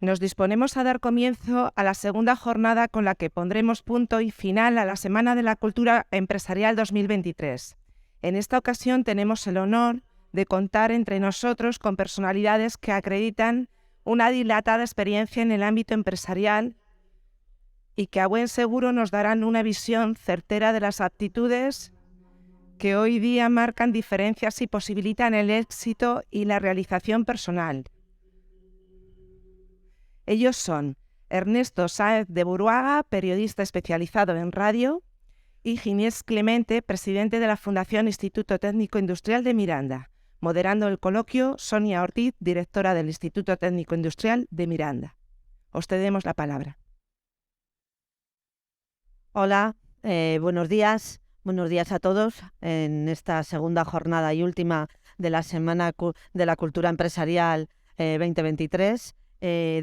Nos disponemos a dar comienzo a la segunda jornada con la que pondremos punto y final a la Semana de la Cultura Empresarial 2023. En esta ocasión tenemos el honor de contar entre nosotros con personalidades que acreditan una dilatada experiencia en el ámbito empresarial y que a buen seguro nos darán una visión certera de las aptitudes que hoy día marcan diferencias y posibilitan el éxito y la realización personal. Ellos son Ernesto Sáenz de Buruaga, periodista especializado en radio, y Ginés Clemente, presidente de la Fundación Instituto Técnico Industrial de Miranda. Moderando el coloquio, Sonia Ortiz, directora del Instituto Técnico Industrial de Miranda. Os cedemos la palabra. Hola, buenos días a todos en esta segunda jornada y última de la Semana de la Cultura Empresarial 2023.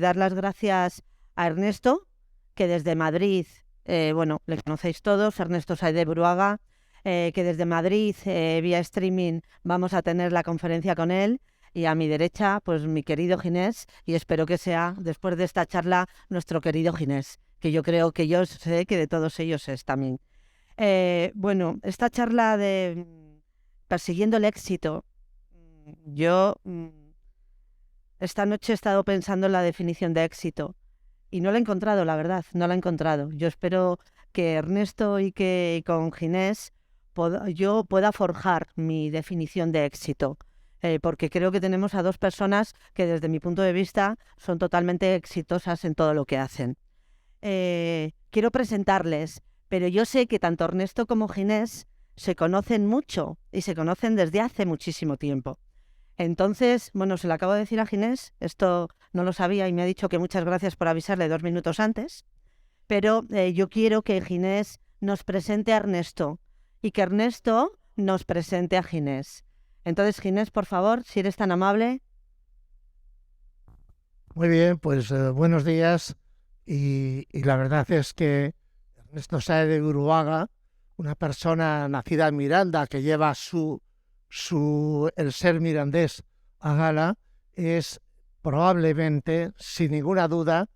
Dar las gracias a Ernesto, que desde Madrid, le conocéis todos, Ernesto Sáenz de Buruaga, que desde Madrid, vía streaming, vamos a tener la conferencia con él. Y a mi derecha, pues mi querido Ginés, y espero que sea, después de esta charla, nuestro querido Ginés, que yo sé que de todos ellos es también. Esta charla de persiguiendo el éxito, yo esta noche he estado pensando en la definición de éxito y no la he encontrado, la verdad, no la he encontrado. Yo espero que Ernesto y que con Ginés yo pueda forjar mi definición de éxito. Porque creo que tenemos a dos personas que desde mi punto de vista son totalmente exitosas en todo lo que hacen. Quiero presentarles, pero yo sé que tanto Ernesto como Ginés se conocen mucho y se conocen desde hace muchísimo tiempo. Entonces, se lo acabo de decir a Ginés, esto no lo sabía y me ha dicho que muchas gracias por avisarle 2 minutos antes, pero yo quiero que Ginés nos presente a Ernesto y que Ernesto nos presente a Ginés. Entonces, Ginés, por favor, si eres tan amable. Muy bien, pues buenos días. Y la verdad es que Ernesto Sáenz de Buruaga, una persona nacida en Miranda que lleva el ser mirandés a gala, es probablemente, sin ninguna duda,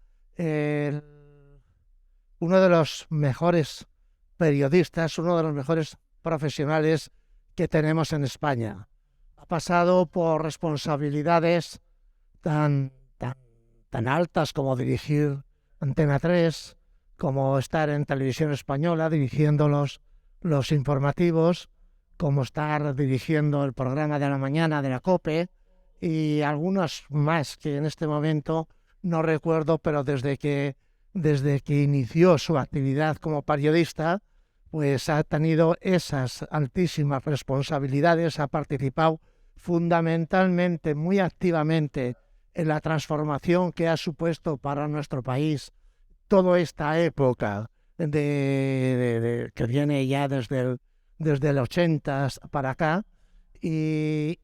uno de los mejores periodistas, uno de los mejores profesionales que tenemos en España. Ha pasado por responsabilidades tan altas como dirigir Antena 3, como estar en Televisión Española dirigiendo los informativos, como estar dirigiendo el programa de la mañana de la COPE y algunos más que en este momento no recuerdo, pero desde que inició su actividad como periodista, pues ha tenido esas altísimas responsabilidades, ha participado fundamentalmente, muy activamente en la transformación que ha supuesto para nuestro país toda esta época que viene ya desde el 80 para acá, y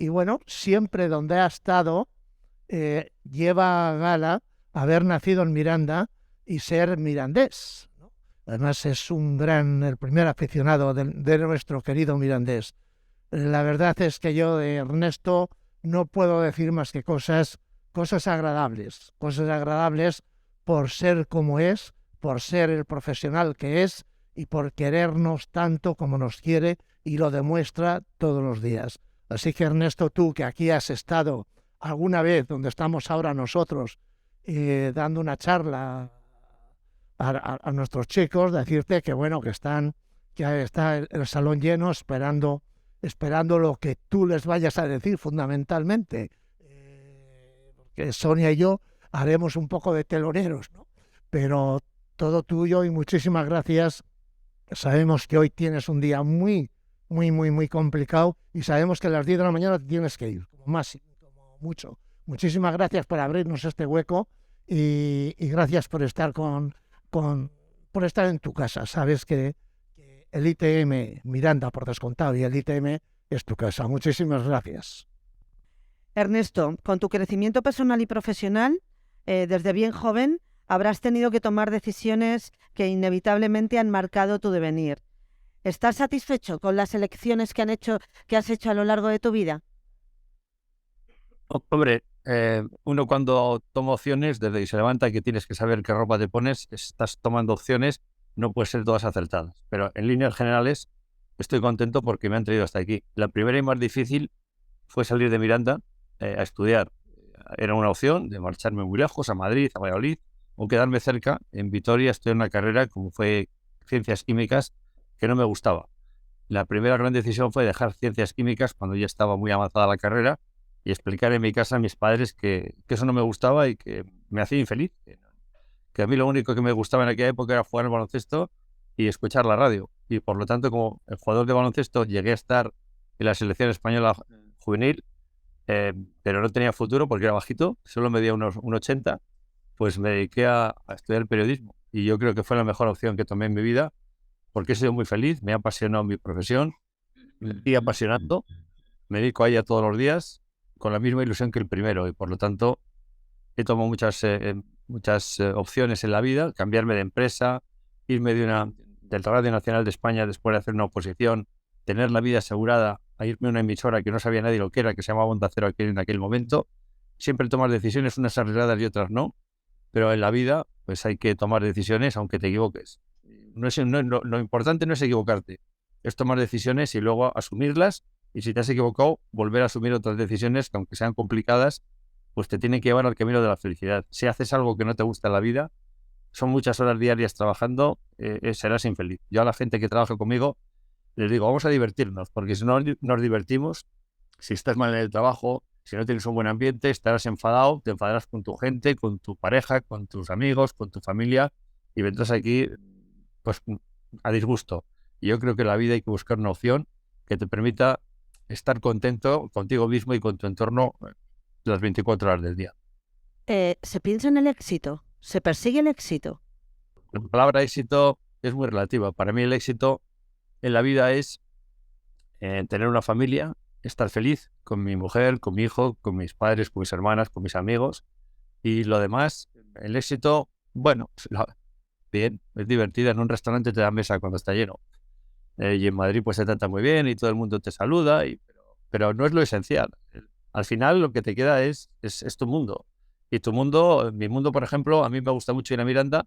siempre donde ha estado lleva a gala haber nacido en Miranda y ser mirandés, ¿no? Además es el primer aficionado de nuestro querido mirandés. La verdad es que yo de Ernesto no puedo decir más que cosas agradables por ser como es, por ser el profesional que es y por querernos tanto como nos quiere y lo demuestra todos los días. Así que Ernesto, tú que aquí has estado alguna vez donde estamos ahora nosotros dando una charla a nuestros chicos, decirte que está el salón lleno esperando lo que tú les vayas a decir fundamentalmente. Que Sonia y yo haremos un poco de teloneros, ¿no? Pero todo tuyo y muchísimas gracias. Sabemos que hoy tienes un día muy, muy, muy, muy complicado y sabemos que a las 10 de la mañana te tienes que ir, como mucho. Muchísimas gracias por abrirnos este hueco y gracias por estar por estar en tu casa. Sabes que el ITM Miranda, por descontado, y el ITM es tu casa. Muchísimas gracias. Ernesto, con tu crecimiento personal y profesional, desde bien joven, habrás tenido que tomar decisiones que inevitablemente han marcado tu devenir. ¿Estás satisfecho con las elecciones que has hecho a lo largo de tu vida? Hombre, Uno cuando toma opciones, desde que se levanta que tienes que saber qué ropa te pones, estás tomando opciones, no pueden ser todas acertadas. Pero en líneas generales estoy contento porque me han traído hasta aquí. La primera y más difícil fue salir de Miranda a estudiar. Era una opción de marcharme muy lejos, a Madrid, a Valladolid, o quedarme cerca, en Vitoria, estudiar una carrera como fue Ciencias Químicas, que no me gustaba. La primera gran decisión fue dejar Ciencias Químicas cuando ya estaba muy avanzada la carrera y explicar en mi casa a mis padres que eso no me gustaba y que me hacía infeliz. Que a mí lo único que me gustaba en aquella época era jugar al baloncesto y escuchar la radio. Y por lo tanto, como jugador de baloncesto, llegué a estar en la selección española juvenil, pero no tenía futuro porque era bajito, solo medía unos 1,80, pues me dediqué a estudiar periodismo. Y yo creo que fue la mejor opción que tomé en mi vida porque he sido muy feliz, me ha apasionado mi profesión, me sigue apasionando, me dedico a ella todos los días con la misma ilusión que el primero y por lo tanto he tomado muchas opciones en la vida, cambiarme de empresa, irme del Radio Nacional de España después de hacer una oposición, tener la vida asegurada, a irme a una emisora que no sabía nadie lo que era, que se llamaba Onda Cero aquí en aquel momento. Siempre tomar decisiones, unas arriesgadas y otras no, pero en la vida pues hay que tomar decisiones aunque te equivoques. Lo importante no es equivocarte, es tomar decisiones y luego asumirlas, y si te has equivocado, volver a asumir otras decisiones que aunque sean complicadas, pues te tienen que llevar al camino de la felicidad. Si haces algo que no te gusta en la vida, son muchas horas diarias trabajando, serás infeliz. Yo a la gente que trabaja conmigo les digo, vamos a divertirnos, porque si no nos divertimos, si estás mal en el trabajo, si no tienes un buen ambiente, estarás enfadado, te enfadarás con tu gente, con tu pareja, con tus amigos, con tu familia, y vendrás aquí pues a disgusto. Y yo creo que en la vida hay que buscar una opción que te permita estar contento contigo mismo y con tu entorno las 24 horas del día. ¿Se piensa en el éxito? ¿Se persigue el éxito? La palabra éxito es muy relativa. Para mí el éxito en la vida es tener una familia, estar feliz con mi mujer, con mi hijo, con mis padres, con mis hermanas, con mis amigos. Y lo demás, el éxito, bueno, bien, es divertida. En un restaurante te dan mesa cuando está lleno. Y en Madrid pues se trata muy bien y todo el mundo te saluda, pero no es lo esencial. Al final lo que te queda es tu mundo. Y tu mundo, mi mundo, por ejemplo, a mí me gusta mucho ir a Miranda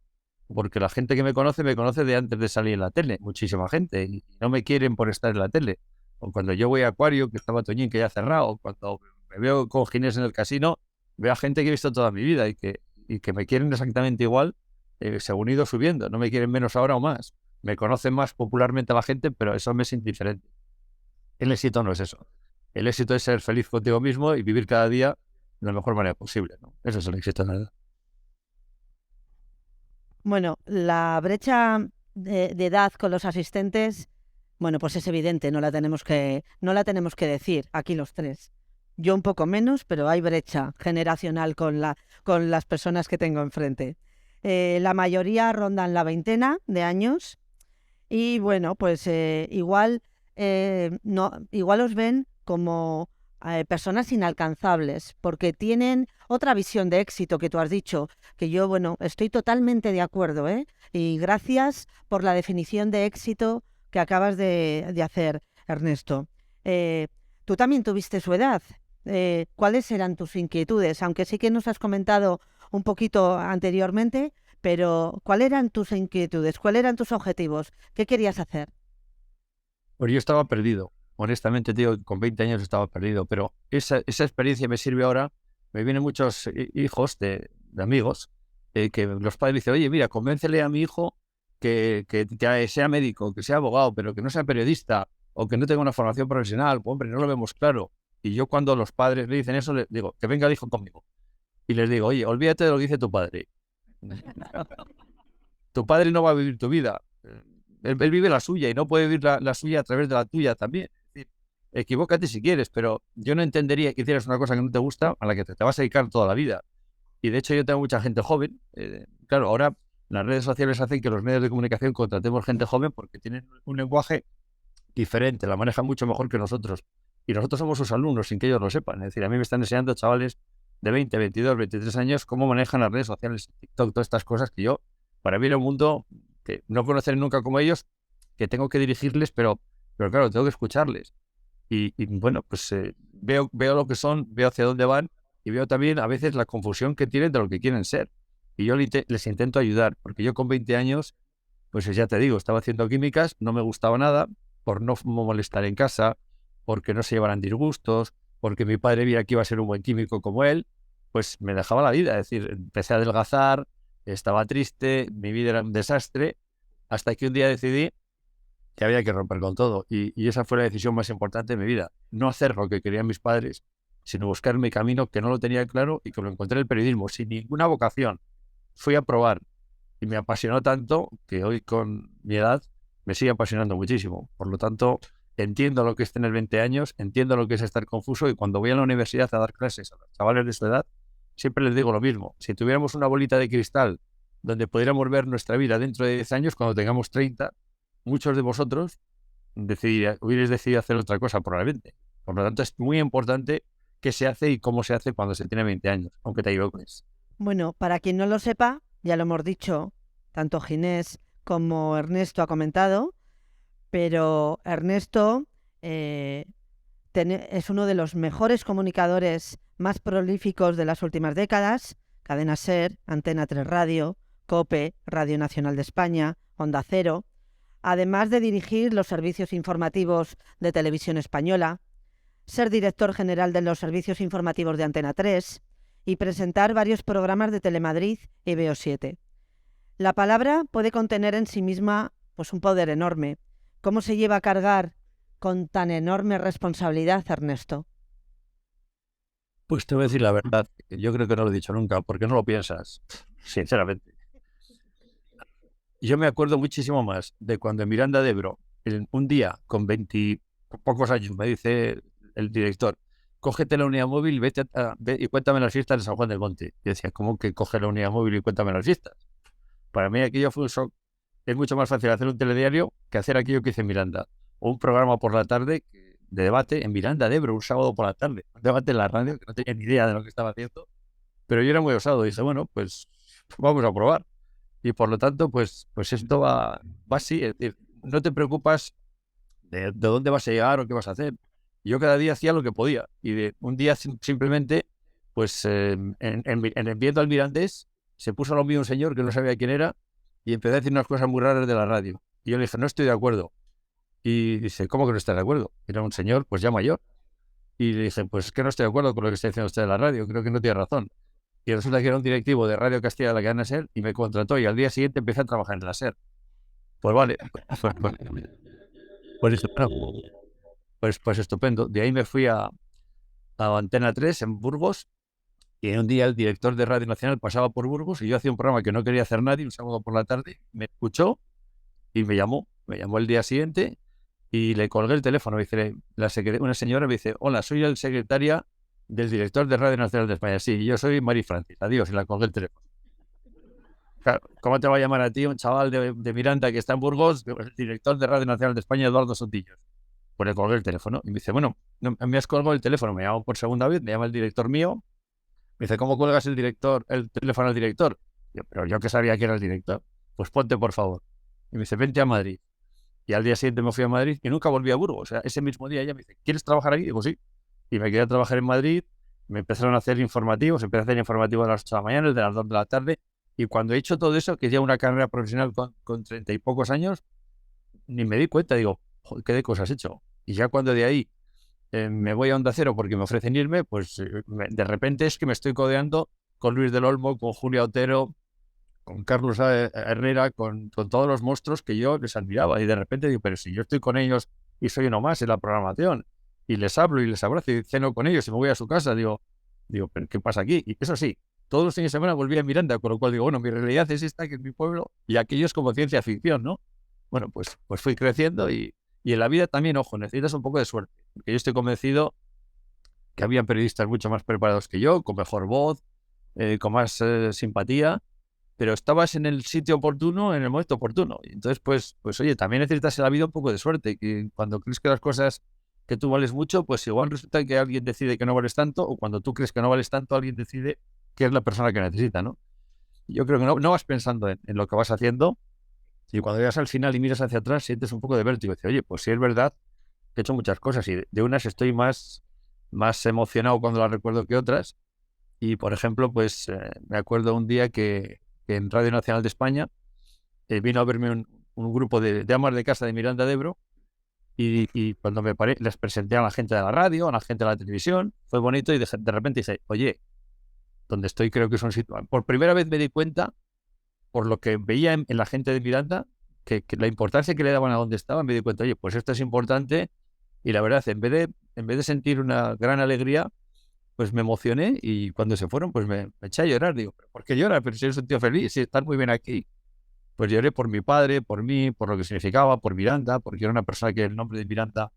porque la gente que me conoce de antes de salir en la tele, muchísima gente, y no me quieren por estar en la tele. O cuando yo voy a Acuario, que estaba Toñín, que ya ha cerrado, o cuando me veo con Ginés en el casino, veo a gente que he visto toda mi vida y que me quieren exactamente igual, según he ido subiendo. No me quieren menos ahora o más. Me conocen más popularmente la gente, pero eso me es indiferente. El éxito no es eso. El éxito es ser feliz contigo mismo y vivir cada día de la mejor manera posible, ¿no? Eso es el éxito, ¿verdad? Bueno, la brecha de edad con los asistentes, bueno, pues es evidente, no la tenemos que decir aquí los tres. Yo un poco menos, pero hay brecha generacional con las personas que tengo enfrente. La mayoría rondan la 20 de años y bueno, pues igual os ven como personas inalcanzables, porque tienen otra visión de éxito que tú has dicho, que yo, bueno, estoy totalmente de acuerdo, ¿eh? Y gracias por la definición de éxito que acabas de hacer, Ernesto. Tú también tuviste su edad. ¿Cuáles eran tus inquietudes? Aunque sí que nos has comentado un poquito anteriormente, pero ¿cuáles eran tus inquietudes? ¿Cuáles eran tus objetivos? ¿Qué querías hacer? Pues yo estaba perdido. Honestamente, tío, con 20 años estaba perdido, pero esa experiencia me sirve ahora. Me vienen muchos hijos de amigos que los padres dicen, oye, mira, convéncele a mi hijo que sea médico, que sea abogado, pero que no sea periodista o que no tenga una formación profesional. Pues, hombre, no lo vemos claro. Y yo cuando los padres me dicen eso, les digo, que venga el hijo conmigo. Y les digo, oye, olvídate de lo que dice tu padre. Tu padre no va a vivir tu vida. Él vive la suya y no puede vivir la suya a través de la tuya también. Es decir, equivócate si quieres, pero yo no entendería que hicieras una cosa que no te gusta a la que te vas a dedicar toda la vida. Y de hecho yo tengo mucha gente joven. Claro, ahora las redes sociales hacen que los medios de comunicación contratemos gente joven porque tienen un lenguaje diferente, la manejan mucho mejor que nosotros. Y nosotros somos sus alumnos sin que ellos lo sepan. Es decir, a mí me están enseñando chavales de 20, 22, 23 años cómo manejan las redes sociales, TikTok, todas estas cosas que yo, para mí era un mundo que no conoceré nunca como ellos, que tengo que dirigirles, pero claro, tengo que escucharles. Y bueno, pues veo lo que son, veo hacia dónde van y veo también a veces la confusión que tienen de lo que quieren ser. Y yo les intento ayudar, porque yo con 20 años, pues ya te digo, estaba haciendo químicas, no me gustaba nada, por no molestar en casa, porque no se llevaran disgustos, porque mi padre veía que iba a ser un buen químico como él, pues me dejaba la vida. Es decir, empecé a adelgazar, estaba triste, mi vida era un desastre, hasta que un día decidí que había que romper con todo. Y esa fue la decisión más importante de mi vida. No hacer lo que querían mis padres, sino buscar mi camino, que no lo tenía claro y que lo encontré en el periodismo, sin ninguna vocación. Fui a probar y me apasionó tanto que hoy, con mi edad, me sigue apasionando muchísimo. Por lo tanto, entiendo lo que es tener 20 años, entiendo lo que es estar confuso, y cuando voy a la universidad a dar clases a los chavales de su edad, siempre les digo lo mismo. Si tuviéramos una bolita de cristal donde pudiéramos ver nuestra vida dentro de 10 años, cuando tengamos 30, muchos de vosotros hubierais decidido hacer otra cosa probablemente. Por lo tanto, es muy importante qué se hace y cómo se hace cuando se tiene 20 años, aunque te equivoques. Bueno, para quien no lo sepa, ya lo hemos dicho, tanto Ginés como Ernesto ha comentado, pero Ernesto es uno de los mejores comunicadores más prolíficos de las últimas décadas. Cadena SER, Antena 3 Radio, COPE, Radio Nacional de España, Onda Cero, además de dirigir los servicios informativos de Televisión Española, ser director general de los servicios informativos de Antena 3 y presentar varios programas de Telemadrid y Veo7. La palabra puede contener en sí misma pues un poder enorme. ¿Cómo se lleva a cargar con tan enorme responsabilidad, Ernesto? Pues te voy a decir la verdad, yo creo que no lo he dicho nunca, porque no lo piensas, sinceramente. Yo me acuerdo muchísimo más de cuando en Miranda de Ebro, un día con 20 pocos años, me dice el director: cógete la unidad móvil, ve y cuéntame las fiestas de San Juan del Monte. Y decía, ¿cómo que coge la unidad móvil y cuéntame las fiestas? Para mí aquello fue un shock. Es mucho más fácil hacer un telediario que hacer aquello que hice en Miranda. O un programa por la tarde de debate en Miranda de Ebro, un sábado por la tarde. Un debate en la radio, que no tenía ni idea de lo que estaba haciendo. Pero yo era muy osado. Dije, bueno, pues vamos a probar. Y por lo tanto, pues esto va así. Es decir, no te preocupas de dónde vas a llegar o qué vas a hacer. Yo cada día hacía lo que podía. Y un día simplemente, pues en viendo al Mirandés, se puso a lo mío un señor que no sabía quién era y empezó a decir unas cosas muy raras de la radio. Y yo le dije, no estoy de acuerdo. Y dice, ¿cómo que no estás de acuerdo? Era un señor, pues ya mayor. Y le dije, pues es que no estoy de acuerdo con lo que está diciendo usted de la radio, creo que no tiene razón. Y resulta que era un directivo de Radio Castilla de la cadena SER y me contrató, y al día siguiente empecé a trabajar en la SER. Pues vale, pues estupendo. De ahí me fui a Antena 3 en Burgos, y un día el director de Radio Nacional pasaba por Burgos y yo hacía un programa que no quería hacer nadie, un sábado por la tarde, me escuchó y me llamó el día siguiente y le colgué el teléfono. Me dice, una señora me dice, hola, soy la secretaria del director de Radio Nacional de España. Sí, yo soy Mari Francis, adiós, y la colgué el teléfono. Claro, ¿cómo te va a llamar a ti un chaval de Miranda que está en Burgos, el director de Radio Nacional de España, Eduardo Sotillos? Pues le colgué el teléfono y me dice, bueno, no, me has colgado el teléfono, me llamo por segunda vez, me llama el director mío, me dice, ¿cómo cuelgas el teléfono al director? Yo, pero yo que sabía que era el director, pues ponte por favor. Y me dice, vente a Madrid. Y al día siguiente me fui a Madrid y nunca volví a Burgos. O sea, ese mismo día ella me dice, ¿quieres trabajar aquí? Digo, sí. Y me quedé a trabajar en Madrid, me empezaron a hacer informativos, empecé a hacer informativos de las 8 de la mañana, de las 2 de la tarde, y cuando he hecho todo eso, que ya una carrera profesional con 30 y pocos años, ni me di cuenta, digo, joder, ¿qué de cosas he hecho? Y ya cuando de ahí me voy a Onda Cero porque me ofrecen irme, pues de repente es que me estoy codeando con Luis del Olmo, con Julia Otero, con Carlos Herrera, con todos los monstruos que yo les admiraba. Y de repente digo, pero si yo estoy con ellos y soy uno más en la programación, y les hablo y les abrazo y ceno con ellos y me voy a su casa, digo, ¿pero qué pasa aquí? Y eso sí, todos los fines de semana volví a Miranda, con lo cual digo, bueno, mi realidad es esta, que es mi pueblo, y aquello es como ciencia ficción, ¿no? Bueno, pues fui creciendo y en la vida también, ojo, necesitas un poco de suerte, porque yo estoy convencido que había periodistas mucho más preparados que yo, con mejor voz, con más simpatía, pero estabas en el sitio oportuno, en el momento oportuno. Y entonces, pues oye, también necesitas en la vida un poco de suerte, que cuando crees que las cosas, que tú vales mucho, pues igual resulta que alguien decide que no vales tanto, o cuando tú crees que no vales tanto, alguien decide que es la persona que necesita, ¿no? Y yo creo que no vas pensando en lo que vas haciendo, y cuando llegas al final y miras hacia atrás, sientes un poco de vértigo. Y dices, oye, pues sí es verdad que he hecho muchas cosas, y de unas estoy más emocionado cuando las recuerdo que otras, Y, por ejemplo, pues me acuerdo un día que en Radio Nacional de España vino a verme un grupo de amas de casa de Miranda de Ebro y cuando me paré, les presenté a la gente de la radio, a la gente de la televisión, fue bonito y de repente dije, oye, donde estoy creo que es un sitio... Por primera vez me di cuenta, por lo que veía en la gente de Miranda, que la importancia que le daban a donde estaba, me di cuenta, oye, pues esto es importante y la verdad, en vez de sentir una gran alegría, pues me emocioné y cuando se fueron, pues me eché a llorar. Digo, ¿pero por qué lloras? Pero si eres un tío feliz, si estás muy bien aquí. Pues lloré por mi padre, por mí, por lo que significaba, por Miranda, porque era una persona que el nombre de Miranda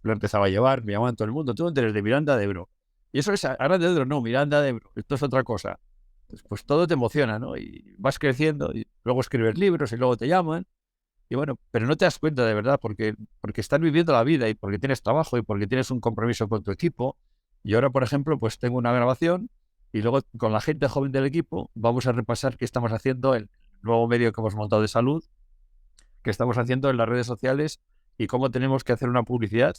lo empezaba a llevar, me llamaban todo el mundo, tú eres de Miranda de Ebro. Y eso es Aranda de Ebro, no, Miranda de Ebro, esto es otra cosa. Pues todo te emociona, ¿no? Y vas creciendo y luego escribes libros y luego te llaman. Y bueno, pero no te das cuenta de verdad porque estás viviendo la vida y porque tienes trabajo y porque tienes un compromiso con tu equipo. Y ahora, por ejemplo, pues tengo una grabación y luego con la gente joven del equipo vamos a repasar qué estamos haciendo, el nuevo medio que hemos montado de salud, que estamos haciendo en las redes sociales y cómo tenemos que hacer una publicidad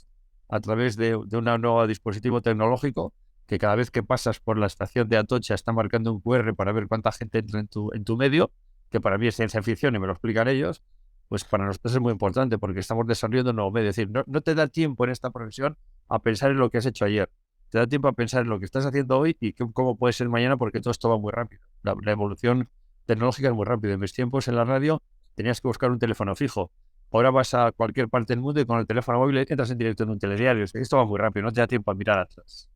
a través de un nuevo dispositivo tecnológico que cada vez que pasas por la estación de Atocha está marcando un QR para ver cuánta gente entra en tu medio, que para mí es ciencia ficción y me lo explican ellos. Pues para nosotros es muy importante porque estamos desarrollando un nuevo medio. Es decir, no te da tiempo en esta profesión a pensar en lo que has hecho ayer. Te da tiempo a pensar en lo que estás haciendo hoy y cómo puede ser mañana porque todo esto va muy rápido. La evolución tecnológica es muy rápida. En mis tiempos en la radio tenías que buscar un teléfono fijo. Ahora vas a cualquier parte del mundo y con el teléfono móvil entras en directo en un telediario. Esto va muy rápido, no te da tiempo a mirar atrás.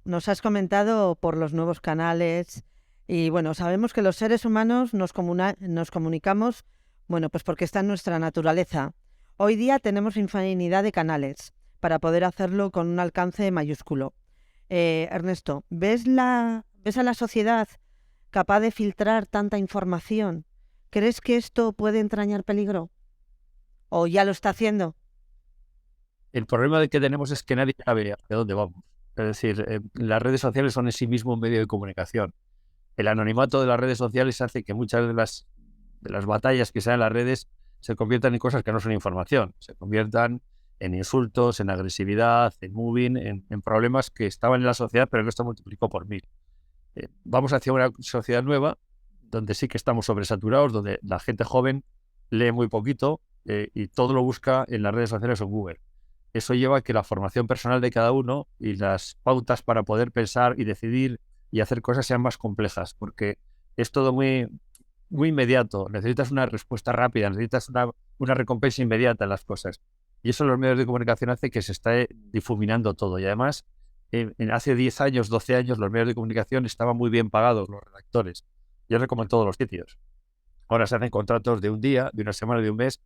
Nos has comentado por los nuevos canales y bueno, sabemos que los seres humanos nos comunicamos, bueno, pues porque está en nuestra naturaleza. Hoy día tenemos infinidad de canales para poder hacerlo con un alcance mayúsculo. Ernesto, ¿ves a la sociedad capaz de filtrar tanta información? ¿Crees que esto puede entrañar peligro? ¿O ya lo está haciendo? El problema que tenemos es que nadie sabe hacia dónde vamos. Es decir, las redes sociales son en sí mismo un medio de comunicación. El anonimato de las redes sociales hace que muchas de las batallas que se dan en las redes se conviertan en cosas que no son información, se conviertan en insultos, en agresividad, en moving, en problemas que estaban en la sociedad, pero que esto multiplicó por 1000. Vamos hacia una sociedad nueva, donde sí que estamos sobresaturados, donde la gente joven lee muy poquito y todo lo busca en las redes sociales o en Google. Eso lleva a que la formación personal de cada uno y las pautas para poder pensar y decidir y hacer cosas sean más complejas, porque es todo muy, muy inmediato. Necesitas una respuesta rápida, necesitas una recompensa inmediata en las cosas. Y eso en los medios de comunicación hace que se esté difuminando todo. Y además, hace 10 años, 12 años, los medios de comunicación estaban muy bien pagados, los redactores. Y ahora como en todos los sitios. Ahora se hacen contratos de un día, de una semana, de un mes,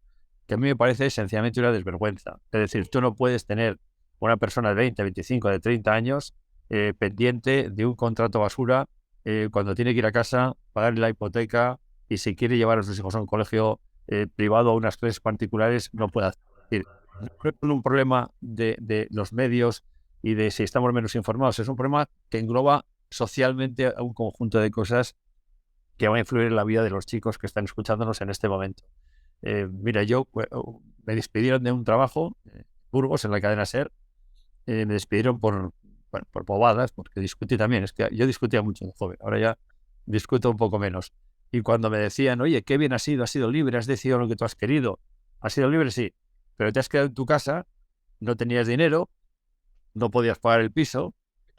que a mí me parece sencillamente una desvergüenza. Es decir, tú no puedes tener una persona de 20, 25, de 30 años pendiente de un contrato basura cuando tiene que ir a casa, pagar la hipoteca y si quiere llevar a sus hijos a un colegio privado o a unas clases particulares, no puede hacer. Es decir, no es un problema de los medios y de si estamos menos informados, es un problema que engloba socialmente a un conjunto de cosas que van a influir en la vida de los chicos que están escuchándonos en este momento. Mira, yo me despidieron de un trabajo, Burgos, en la cadena SER, me despidieron por bobadas, porque discutí también, es que yo discutía mucho de joven, ahora ya discuto un poco menos. Y cuando me decían, oye, qué bien has sido libre, has decidido lo que tú has querido, has sido libre, sí, pero te has quedado en tu casa, no tenías dinero, no podías pagar el piso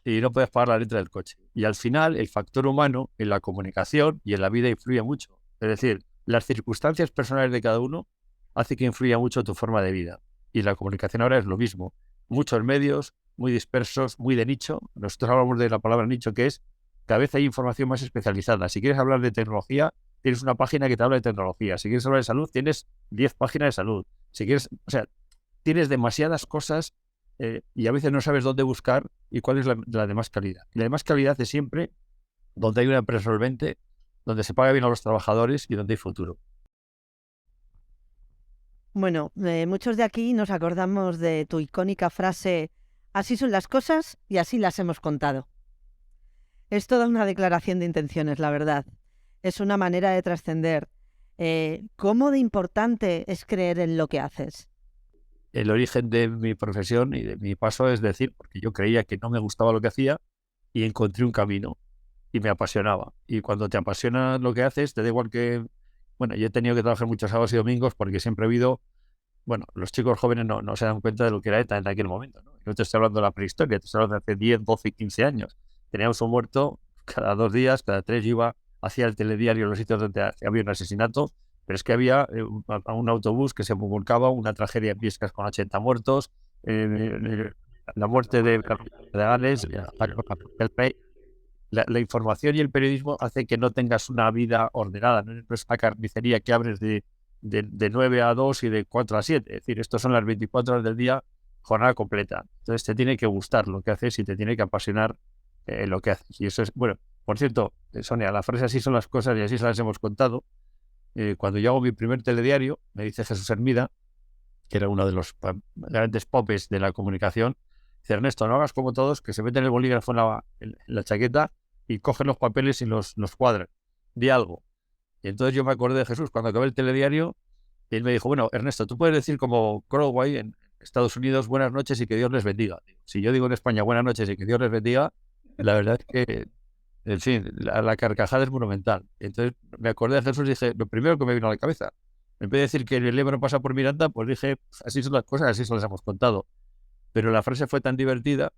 y no podías pagar la letra del coche. Y al final, el factor humano en la comunicación y en la vida influye mucho. Es decir, las circunstancias personales de cada uno hace que influya mucho tu forma de vida. Y la comunicación ahora es lo mismo. Muchos medios, muy dispersos, muy de nicho. Nosotros hablamos de la palabra nicho, que es cada vez hay información más especializada. Si quieres hablar de tecnología, tienes una página que te habla de tecnología. Si quieres hablar de salud, tienes 10 páginas de salud. Si quieres, o sea, tienes demasiadas cosas y a veces no sabes dónde buscar y cuál es la de más calidad. Y la de más calidad es siempre donde hay una empresa solvente, donde se paga bien a los trabajadores y donde hay futuro. Bueno, muchos de aquí nos acordamos de tu icónica frase, así son las cosas y así las hemos contado. Es toda una declaración de intenciones, la verdad. Es una manera de trascender. ¿Cómo de importante es creer en lo que haces? el origen de mi profesión y de mi paso es decir, porque yo creía que no me gustaba lo que hacía y encontré un camino y me apasionaba. Y cuando te apasiona lo que haces, te da igual que... Bueno, yo he tenido que trabajar muchos sábados y domingos porque siempre he habido... Bueno, los chicos jóvenes no se dan cuenta de lo que era ETA en aquel momento, ¿no? No te estoy hablando de la prehistoria, te estoy hablando de hace 10, 12 y 15 años. Teníamos un muerto cada 2 días, cada 3 yo iba hacia el telediario, los sitios donde había un asesinato, pero es que había un autobús que se volcaba, una tragedia en Viescas con 80 muertos, la muerte de Gales, el rey. La información y el periodismo hace que no tengas una vida ordenada, no es una carnicería que abres de 9 a 2 y de 4 a 7. Es decir, estos son las 24 horas del día, jornada completa. Entonces te tiene que gustar lo que haces y te tiene que apasionar lo que haces. Y eso es, bueno, por cierto, Sonia, la frase así son las cosas y así se las hemos contado. Cuando yo hago mi primer telediario, me dice Jesús Hermida, que era uno de los grandes popes de la comunicación, dice: Ernesto, no hagas como todos, que se meten el bolígrafo en la chaqueta y cogen los papeles y los cuadran. Di algo. Y entonces yo me acordé de Jesús cuando acabé el telediario y él me dijo: bueno, Ernesto, tú puedes decir como Crowley en Estados Unidos, buenas noches y que Dios les bendiga. Si yo digo en España buenas noches y que Dios les bendiga, la verdad es que, en fin, la carcajada es monumental. Entonces me acordé de Jesús y dije, lo primero que me vino a la cabeza, en vez de decir que el Ebro pasa por Miranda, pues dije, así son las cosas, así se las hemos contado. Pero la frase fue tan divertida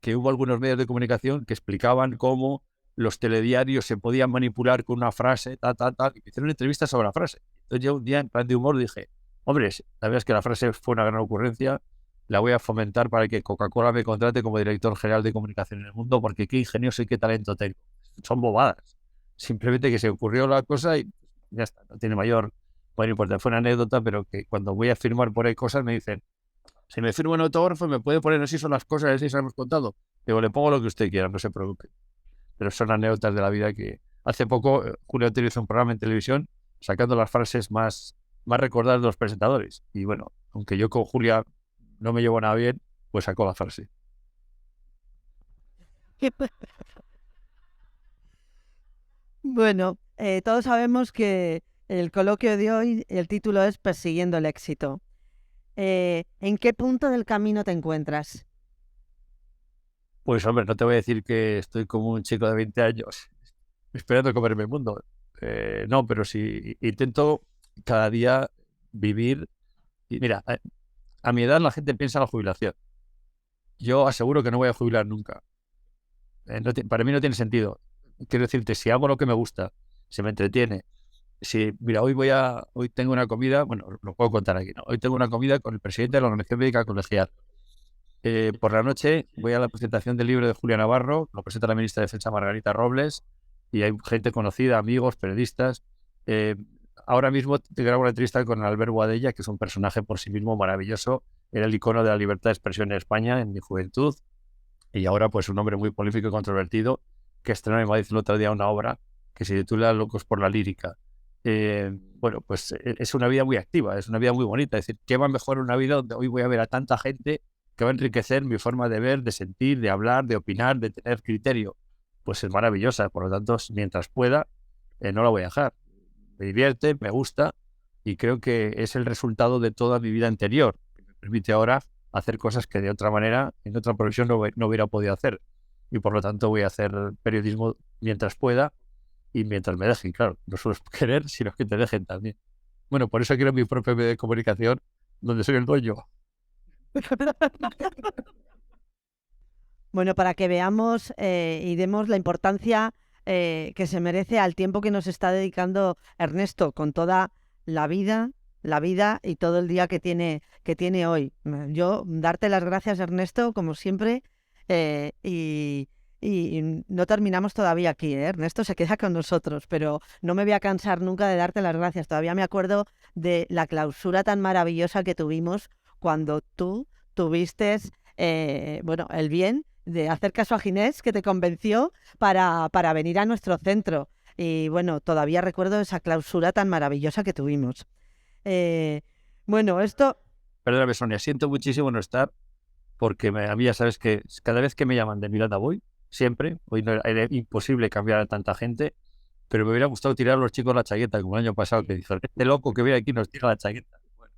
que hubo algunos medios de comunicación que explicaban cómo los telediarios se podían manipular con una frase, tal, y me hicieron entrevistas sobre la frase. Entonces yo un día, en plan de humor, dije, hombre, la verdad es que la frase fue una gran ocurrencia, la voy a fomentar para que Coca-Cola me contrate como director general de comunicación en el mundo, porque qué ingenioso y qué talento tengo. Son bobadas. Simplemente que se ocurrió la cosa y ya está, no tiene mayor importancia. Fue una anécdota, pero que cuando voy a firmar por ahí cosas me dicen, si me firmo en autógrafo, ¿me puede poner así son las cosas, así se hemos contado? Digo, le pongo lo que usted quiera, no se preocupe. Pero son anécdotas de la vida que... Hace poco Julia utilizó un programa en televisión sacando las frases más recordadas de los presentadores. Y bueno, aunque yo con Julia no me llevo nada bien, pues sacó la frase. Bueno, todos sabemos que el coloquio de hoy, el título es Persiguiendo el éxito. ¿En qué punto del camino te encuentras? Pues hombre, no te voy a decir que estoy como un chico de 20 años esperando comerme el mundo. No, pero sí intento cada día vivir. Y mira, a mi edad la gente piensa en la jubilación. Yo aseguro que no voy a jubilar nunca. Para mí no tiene sentido. Quiero decirte, si hago lo que me gusta, se me entretiene. Mira, hoy tengo una comida, bueno, lo puedo contar aquí, ¿no? Hoy tengo una comida con el presidente de la Organización Médica Colegial. Por la noche voy a la presentación del libro de Julia Navarro, lo presenta la ministra de Defensa Margarita Robles, y hay gente conocida, amigos, periodistas. Ahora mismo te grabo una entrevista con Albert Boadella, que es un personaje por sí mismo maravilloso, era el icono de la libertad de expresión en España en mi juventud, y ahora pues un hombre muy político y controvertido, que estrenó en Madrid el otro día una obra que se titula Locos por la lírica. Bueno, pues es una vida muy activa, es una vida muy bonita. Es decir, ¿qué va mejor una vida donde hoy voy a ver a tanta gente que va a enriquecer mi forma de ver, de sentir, de hablar, de opinar, de tener criterio? Pues es maravillosa. Por lo tanto, mientras pueda, no la voy a dejar. Me divierte, me gusta y creo que es el resultado de toda mi vida anterior, que me permite ahora hacer cosas que de otra manera, en otra profesión, no hubiera podido hacer. Y por lo tanto voy a hacer periodismo mientras pueda y mientras me dejen, claro. No solo es querer, sino que te dejen también. Bueno, por eso quiero mi propio medio de comunicación donde soy el dueño. Bueno, para que veamos y demos la importancia que se merece al tiempo que nos está dedicando Ernesto con toda la vida y todo el día que tiene hoy. Yo darte las gracias, Ernesto, como siempre, y no terminamos todavía aquí, ¿eh? Ernesto se queda con nosotros, pero no me voy a cansar nunca de darte las gracias. Todavía me acuerdo de la clausura tan maravillosa que tuvimos cuando tú tuviste el bien de hacer caso a Ginés, que te convenció para venir a nuestro centro. Y bueno, todavía recuerdo esa clausura tan maravillosa que tuvimos. Bueno, esto... Perdóname, Sonia, siento muchísimo no estar, porque a mí ya sabes que cada vez que me llaman de Miranda voy, siempre. Hoy no era imposible cambiar a tanta gente, pero me hubiera gustado tirar a los chicos la chaqueta, como el año pasado, que dijeron, este loco que viene aquí nos tira la chaqueta. Bueno,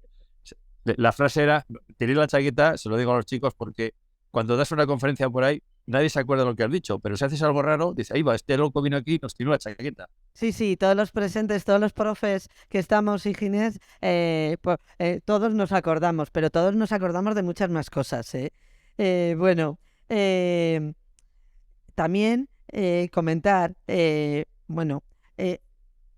La frase era, tiré la chaqueta, se lo digo a los chicos, porque cuando das una conferencia por ahí, nadie se acuerda de lo que has dicho, pero si haces algo raro, dice, ahí va, este loco vino aquí y nos tiró la chaqueta. Sí, todos los presentes, todos los profes que estamos y Ginés, todos nos acordamos, pero todos nos acordamos de muchas más cosas, ¿eh? Bueno, también comentar, bueno,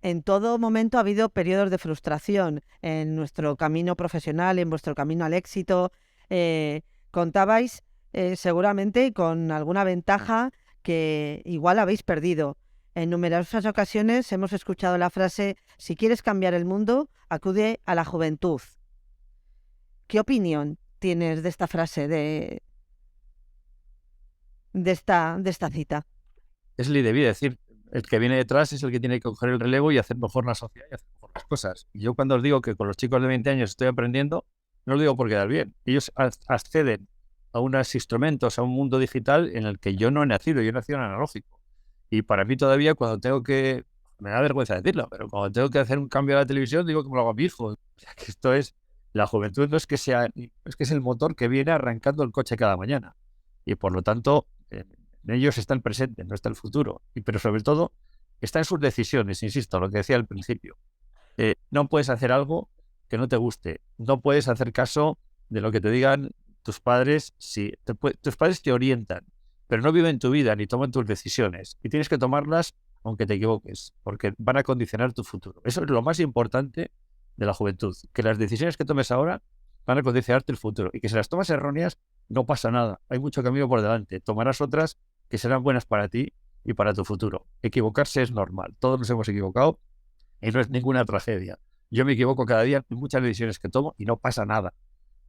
en todo momento ha habido periodos de frustración en nuestro camino profesional, en vuestro camino al éxito. Contabais seguramente con alguna ventaja que igual habéis perdido. En numerosas ocasiones hemos escuchado la frase, si quieres cambiar el mundo, acude a la juventud. ¿Qué opinión tienes de esta frase, de esta cita? Es ley de vida, es decir, el que viene detrás es el que tiene que coger el relevo y hacer mejor la sociedad y hacer mejor las cosas. Y yo cuando os digo que con los chicos de 20 años estoy aprendiendo, no lo digo por quedar bien. Ellos acceden a unos instrumentos, a un mundo digital en el que yo no he nacido, yo he nacido en analógico. Y para mí todavía cuando tengo que, me da vergüenza decirlo, pero cuando tengo que hacer un cambio a la televisión digo que me lo hago a mi hijo. O sea, que esto es, la juventud no es que sea, es que es el motor que viene arrancando el coche cada mañana. Y por lo tanto, en ellos está el presente, no está el futuro. Pero sobre todo, está en sus decisiones, insisto, lo que decía al principio. No puedes hacer algo que no te guste. No puedes hacer caso de lo que te digan tus padres. Si tus padres te orientan, pero no viven tu vida ni toman tus decisiones. Y tienes que tomarlas aunque te equivoques, porque van a condicionar tu futuro. Eso es lo más importante de la juventud, que las decisiones que tomes ahora van a condicionarte el futuro. Y que si las tomas erróneas, no pasa nada. Hay mucho camino por delante. Tomarás otras que serán buenas para ti y para tu futuro. Equivocarse es normal. Todos nos hemos equivocado y no es ninguna tragedia. Yo me equivoco cada día en muchas decisiones que tomo y no pasa nada.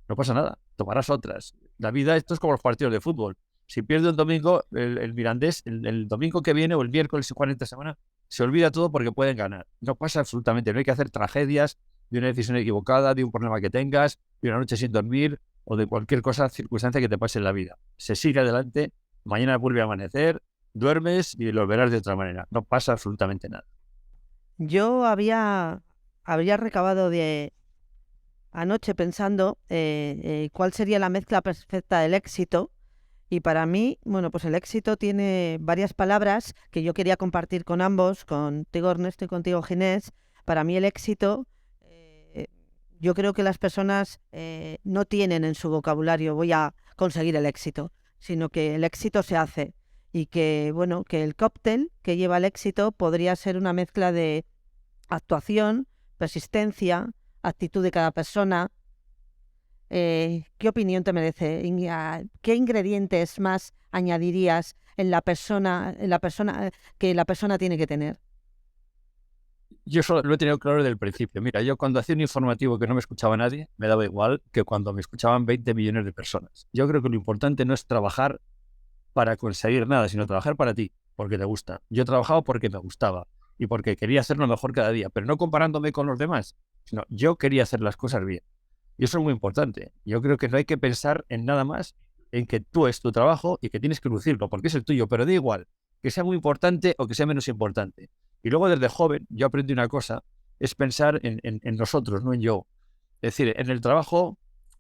No pasa nada. Tomarás otras. La vida, esto es como los partidos de fútbol. Si pierde un domingo, el Mirandés, el domingo que viene o el miércoles y 40 semanas, se olvida todo porque pueden ganar. No pasa absolutamente. No hay que hacer tragedias de una decisión equivocada, de un problema que tengas, de una noche sin dormir o de cualquier cosa, circunstancia que te pase en la vida. Se sigue adelante, mañana vuelve a amanecer, duermes y lo verás de otra manera. No pasa absolutamente nada. Yo había recabado de anoche pensando cuál sería la mezcla perfecta del éxito. Y para mí, bueno, pues el éxito tiene varias palabras que yo quería compartir con ambos, contigo Ernesto y contigo Ginés. Para mí el éxito, yo creo que las personas no tienen en su vocabulario voy a conseguir el éxito, sino que el éxito se hace. Y que, bueno, que el cóctel que lleva el éxito podría ser una mezcla de actuación, persistencia, actitud de cada persona. ¿Qué opinión te merece? ¿Qué ingredientes más añadirías en la persona que la persona tiene que tener? Yo solo lo he tenido claro desde el principio. Mira, yo cuando hacía un informativo que no me escuchaba nadie, me daba igual que cuando me escuchaban 20 millones de personas. Yo creo que lo importante no es trabajar para conseguir nada, sino trabajar para ti, porque te gusta. Yo trabajaba porque me gustaba y porque quería hacerlo mejor cada día, pero no comparándome con los demás, sino yo quería hacer las cosas bien. Y eso es muy importante. Yo creo que no hay que pensar en nada más en que tú es tu trabajo y que tienes que lucirlo, porque es el tuyo, pero da igual que sea muy importante o que sea menos importante. Y luego desde joven yo aprendí una cosa, es pensar en nosotros, no en yo. Es decir, en el trabajo,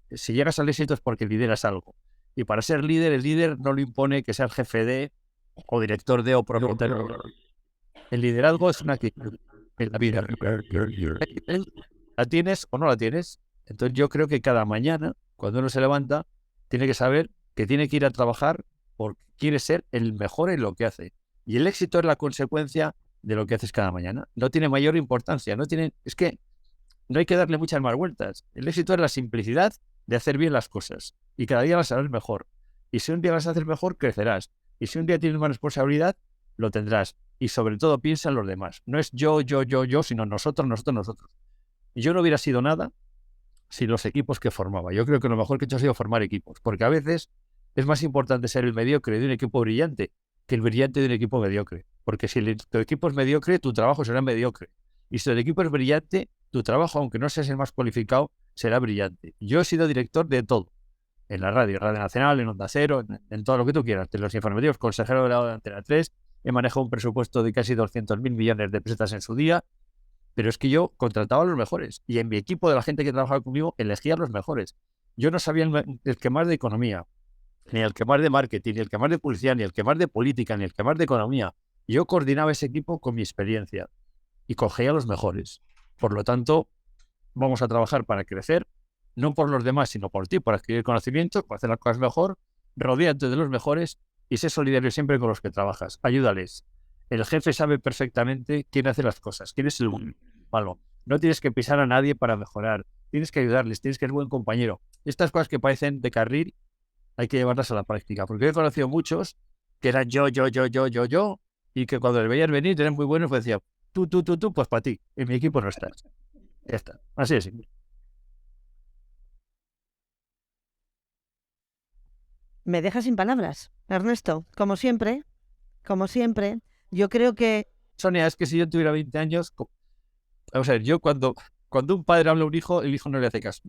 si llegas al éxito es porque lideras algo. Y para ser líder, el líder no lo impone que sea el jefe de, o director de, o propietario. El liderazgo es una actitud en la vida. ¿La tienes o no la tienes? Entonces yo creo que cada mañana, cuando uno se levanta, tiene que saber que tiene que ir a trabajar porque quiere ser el mejor en lo que hace. Y el éxito es la consecuencia de lo que haces cada mañana. No tiene mayor importancia. Es que no hay que darle muchas más vueltas. El éxito es la simplicidad de hacer bien las cosas. Y cada día las harás mejor. Y si un día las haces mejor, crecerás. Y si un día tienes más responsabilidad, lo tendrás. Y sobre todo piensa en los demás. No es yo, sino nosotros. Y yo no hubiera sido nada sin los equipos que formaba. Yo creo que lo mejor que he hecho ha sido formar equipos, porque a veces es más importante ser el mediocre de un equipo brillante que el brillante de un equipo mediocre. Porque si tu equipo es mediocre, tu trabajo será mediocre. Y si el equipo es brillante, tu trabajo, aunque no seas el más cualificado, será brillante. Yo he sido director de todo. En la Radio Nacional, en Onda Cero, en todo lo que tú quieras. De los informativos, consejero de la Antena 3, he manejado un presupuesto de casi 200.000 millones de pesetas en su día. Pero es que yo contrataba a los mejores y en mi equipo de la gente que trabajaba conmigo elegía a los mejores. Yo no sabía el que más de economía, ni el que más de marketing, ni el que más de publicidad, ni el que más de política, ni el que más de economía. Yo coordinaba ese equipo con mi experiencia y cogía a los mejores. Por lo tanto, vamos a trabajar para crecer, no por los demás, sino por ti, para adquirir conocimiento, para hacer las cosas mejor, rodéate de los mejores y sé solidario siempre con los que trabajas. Ayúdales. El jefe sabe perfectamente quién hace las cosas, quién es el bueno, malo. No tienes que pisar a nadie para mejorar. Tienes que ayudarles, tienes que ser buen compañero. Estas cosas que parecen de carril hay que llevarlas a la práctica. Porque he conocido muchos que eran yo, y que cuando les veías venir eran muy buenos, pues decía, tú, pues para ti. En mi equipo no estás. Ya está. Así es. Me deja sin palabras, Ernesto, como siempre, yo creo que Sonia, es que si yo tuviera 20 años, vamos a ver, yo cuando un padre habla a un hijo, el hijo no le hace caso.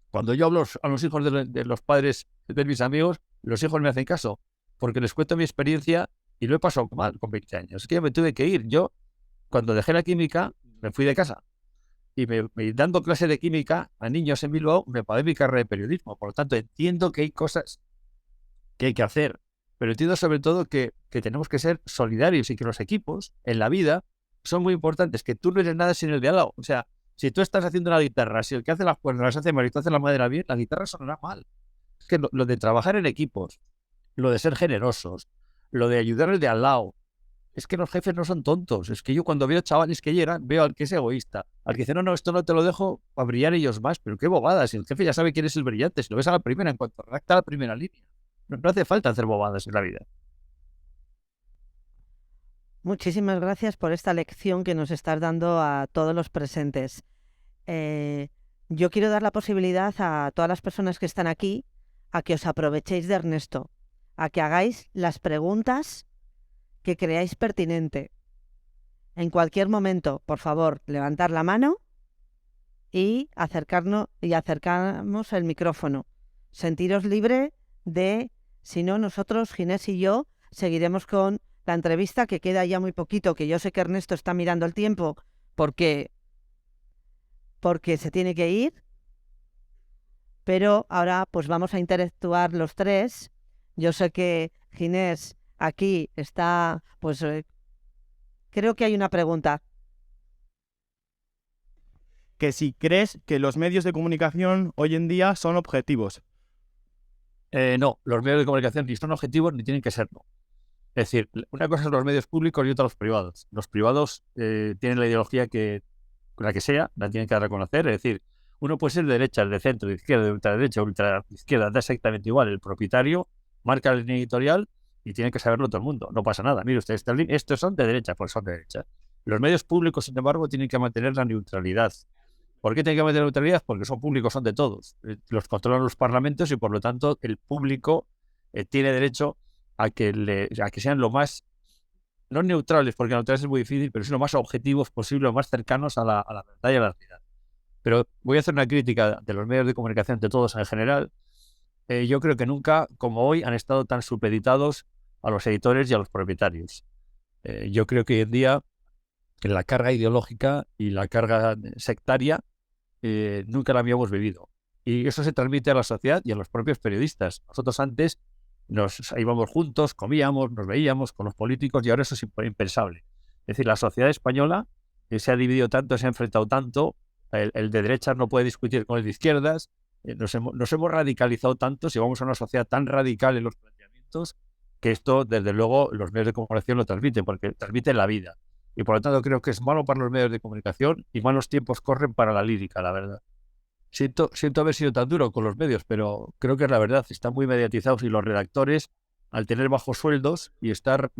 Cuando yo hablo a los hijos de los padres de mis amigos, los hijos me hacen caso, porque les cuento mi experiencia y lo he pasado mal con 20 años. Es que yo me tuve que ir. Yo, cuando dejé la química, me fui de casa. Y dando clase de química a niños en Bilbao, me pagué mi carrera de periodismo. Por lo tanto, entiendo que hay cosas que hay que hacer, pero entiendo sobre todo que tenemos que ser solidarios y que los equipos en la vida son muy importantes, que tú no eres nada sin el de al lado. O sea, si tú estás haciendo una guitarra, si el que hace las cuerdas las hace mal y tú haces la madera bien, la guitarra sonará mal. Es que lo de trabajar en equipos, lo de ser generosos, lo de ayudar al de al lado, es que los jefes no son tontos. Es que yo cuando veo chavales que llegan, veo al que es egoísta, al que dice, no, esto no te lo dejo para brillar ellos más, pero qué bobada, si el jefe ya sabe quién es el brillante, si lo ves a la primera, en cuanto redacta la primera línea. No hace falta hacer bobadas en la vida. muchísimas gracias por esta lección que nos estás dando a todos los presentes. Yo quiero dar la posibilidad a todas las personas que están aquí a que os aprovechéis de Ernesto, a que hagáis las preguntas que creáis pertinente. En cualquier momento, por favor, levantar la mano y acercamos el micrófono. Sentiros libre de, si no, nosotros, Ginés y yo, seguiremos con la entrevista, que queda ya muy poquito, que yo sé que Ernesto está mirando el tiempo porque se tiene que ir, pero ahora pues vamos a interactuar los tres. Yo sé que Ginés aquí está, pues creo que hay una pregunta. Que si crees que los medios de comunicación hoy en día son objetivos. No, los medios de comunicación ni son objetivos ni tienen que serlo. Es decir, una cosa son los medios públicos y otra los privados. Los privados tienen la ideología la que sea, la tienen que reconocer. Es decir, uno puede ser de derecha, de centro, de izquierda, de ultraderecha, ultraizquierda, da exactamente igual. El propietario marca la línea editorial y tiene que saberlo todo el mundo. No pasa nada. Mire usted, estos son de derecha, pues son de derecha. Los medios públicos, sin embargo, tienen que mantener la neutralidad. ¿Por qué tienen que mantener la neutralidad? Porque son públicos, son de todos. Los controlan los parlamentos y, por lo tanto, el público tiene derecho a que sean lo más, no neutrales, porque neutrales es muy difícil, pero sí lo más objetivos posible, lo más cercanos a la verdad y a la realidad. Pero voy a hacer una crítica de los medios de comunicación, de todos en general. Yo creo que nunca, como hoy, han estado tan supeditados a los editores y a los propietarios. Yo creo que hoy en día la carga ideológica y la carga sectaria nunca la habíamos vivido. Y eso se transmite a la sociedad y a los propios periodistas. Nosotros antes nos íbamos juntos, comíamos, nos veíamos con los políticos y ahora eso es impensable. Es decir, la sociedad española se ha dividido tanto, se ha enfrentado tanto, el de derechas no puede discutir con el de izquierdas, nos hemos radicalizado tanto, si vamos a una sociedad tan radical en los planteamientos, que esto, desde luego, los medios de comunicación lo transmiten, porque transmiten la vida. Y por lo tanto creo que es malo para los medios de comunicación y malos tiempos corren para la lírica, la verdad. Siento haber sido tan duro con los medios, pero creo que es la verdad. Están muy mediatizados y los redactores, al tener bajos sueldos y estar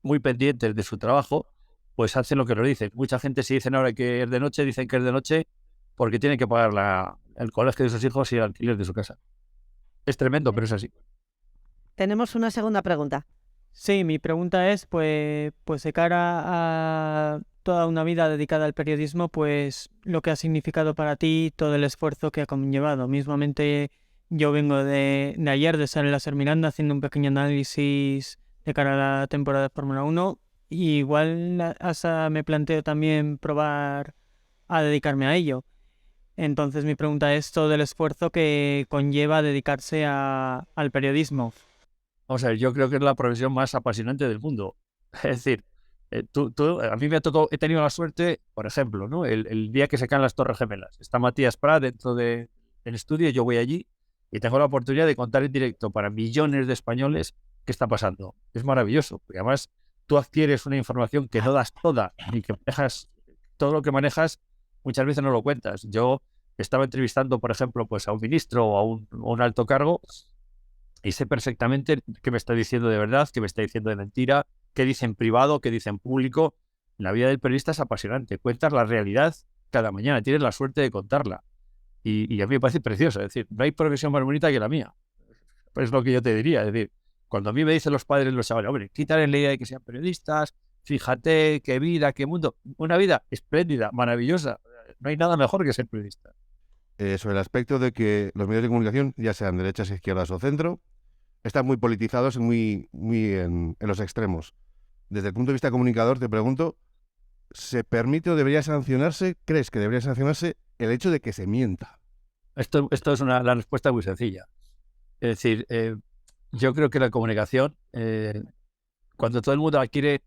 muy pendientes de su trabajo, pues hacen lo que nos dicen. Mucha gente, si dicen ahora que es de noche, dicen que es de noche porque tienen que pagar el colegio de sus hijos y el alquiler de su casa. Es tremendo, pero es así. Tenemos una segunda pregunta. Sí, mi pregunta es, pues de cara a toda una vida dedicada al periodismo, pues lo que ha significado para ti, todo el esfuerzo que ha conllevado. Mismamente yo vengo de ayer de estar en la SER Miranda haciendo un pequeño análisis de cara a la temporada de Fórmula 1 y igual hasta me planteo también probar a dedicarme a ello. Entonces mi pregunta es todo el esfuerzo que conlleva dedicarse al periodismo. Vamos a ver, yo creo que es la profesión más apasionante del mundo. Es decir, a mí me ha tocado, he tenido la suerte, por ejemplo, ¿no? El día que se caen las Torres Gemelas. Está Matías Prat dentro del estudio, yo voy allí y tengo la oportunidad de contar en directo para millones de españoles qué está pasando. Es maravilloso, porque además tú adquieres una información que no das toda, ni que manejas, todo lo que manejas muchas veces no lo cuentas. Yo estaba entrevistando, por ejemplo, pues a un ministro o a un alto cargo y sé perfectamente qué me está diciendo de verdad, qué me está diciendo de mentira, qué dice en privado, qué dice en público. La vida del periodista es apasionante. Cuentas la realidad cada mañana, tienes la suerte de contarla. Y a mí me parece precioso. Es decir, no hay profesión más bonita que la mía. Es lo que yo te diría. Es decir, cuando a mí me dicen los padres, los chavales, hombre, quítale la idea de que sean periodistas, fíjate qué vida, qué mundo. Una vida espléndida, maravillosa. No hay nada mejor que ser periodista. Sobre el aspecto de que los medios de comunicación, ya sean derechas, izquierdas o centro, están muy politizados y muy en los extremos. Desde el punto de vista comunicador, te pregunto, ¿se permite o debería sancionarse, crees que debería sancionarse el hecho de que se mienta? Esto es la respuesta muy sencilla. Es decir, yo creo que la comunicación, cuando todo el mundo adquiere,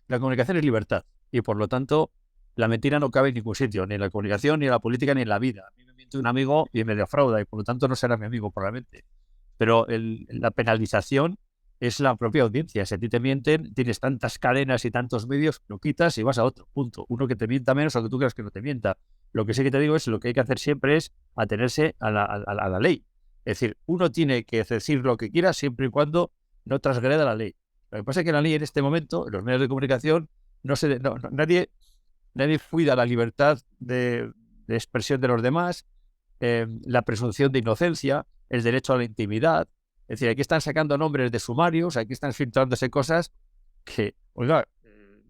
la comunicación es libertad y por lo tanto la mentira no cabe en ningún sitio, ni en la comunicación, ni en la política, ni en la vida. A mí me miente un amigo y me defrauda y por lo tanto no será mi amigo probablemente. Pero la penalización es la propia audiencia. Si a ti te mienten, tienes tantas cadenas y tantos medios, lo quitas y vas a otro, punto. Uno que te mienta menos o que tú creas que no te mienta. Lo que sí que te digo es lo que hay que hacer siempre es atenerse a la ley. Es decir, uno tiene que decir lo que quiera siempre y cuando no transgreda la ley. Lo que pasa es que la ley en este momento, en los medios de comunicación, nadie cuida la libertad de expresión de los demás, la presunción de inocencia, el derecho a la intimidad. Es decir, aquí están sacando nombres de sumarios, aquí están filtrándose cosas que, oiga,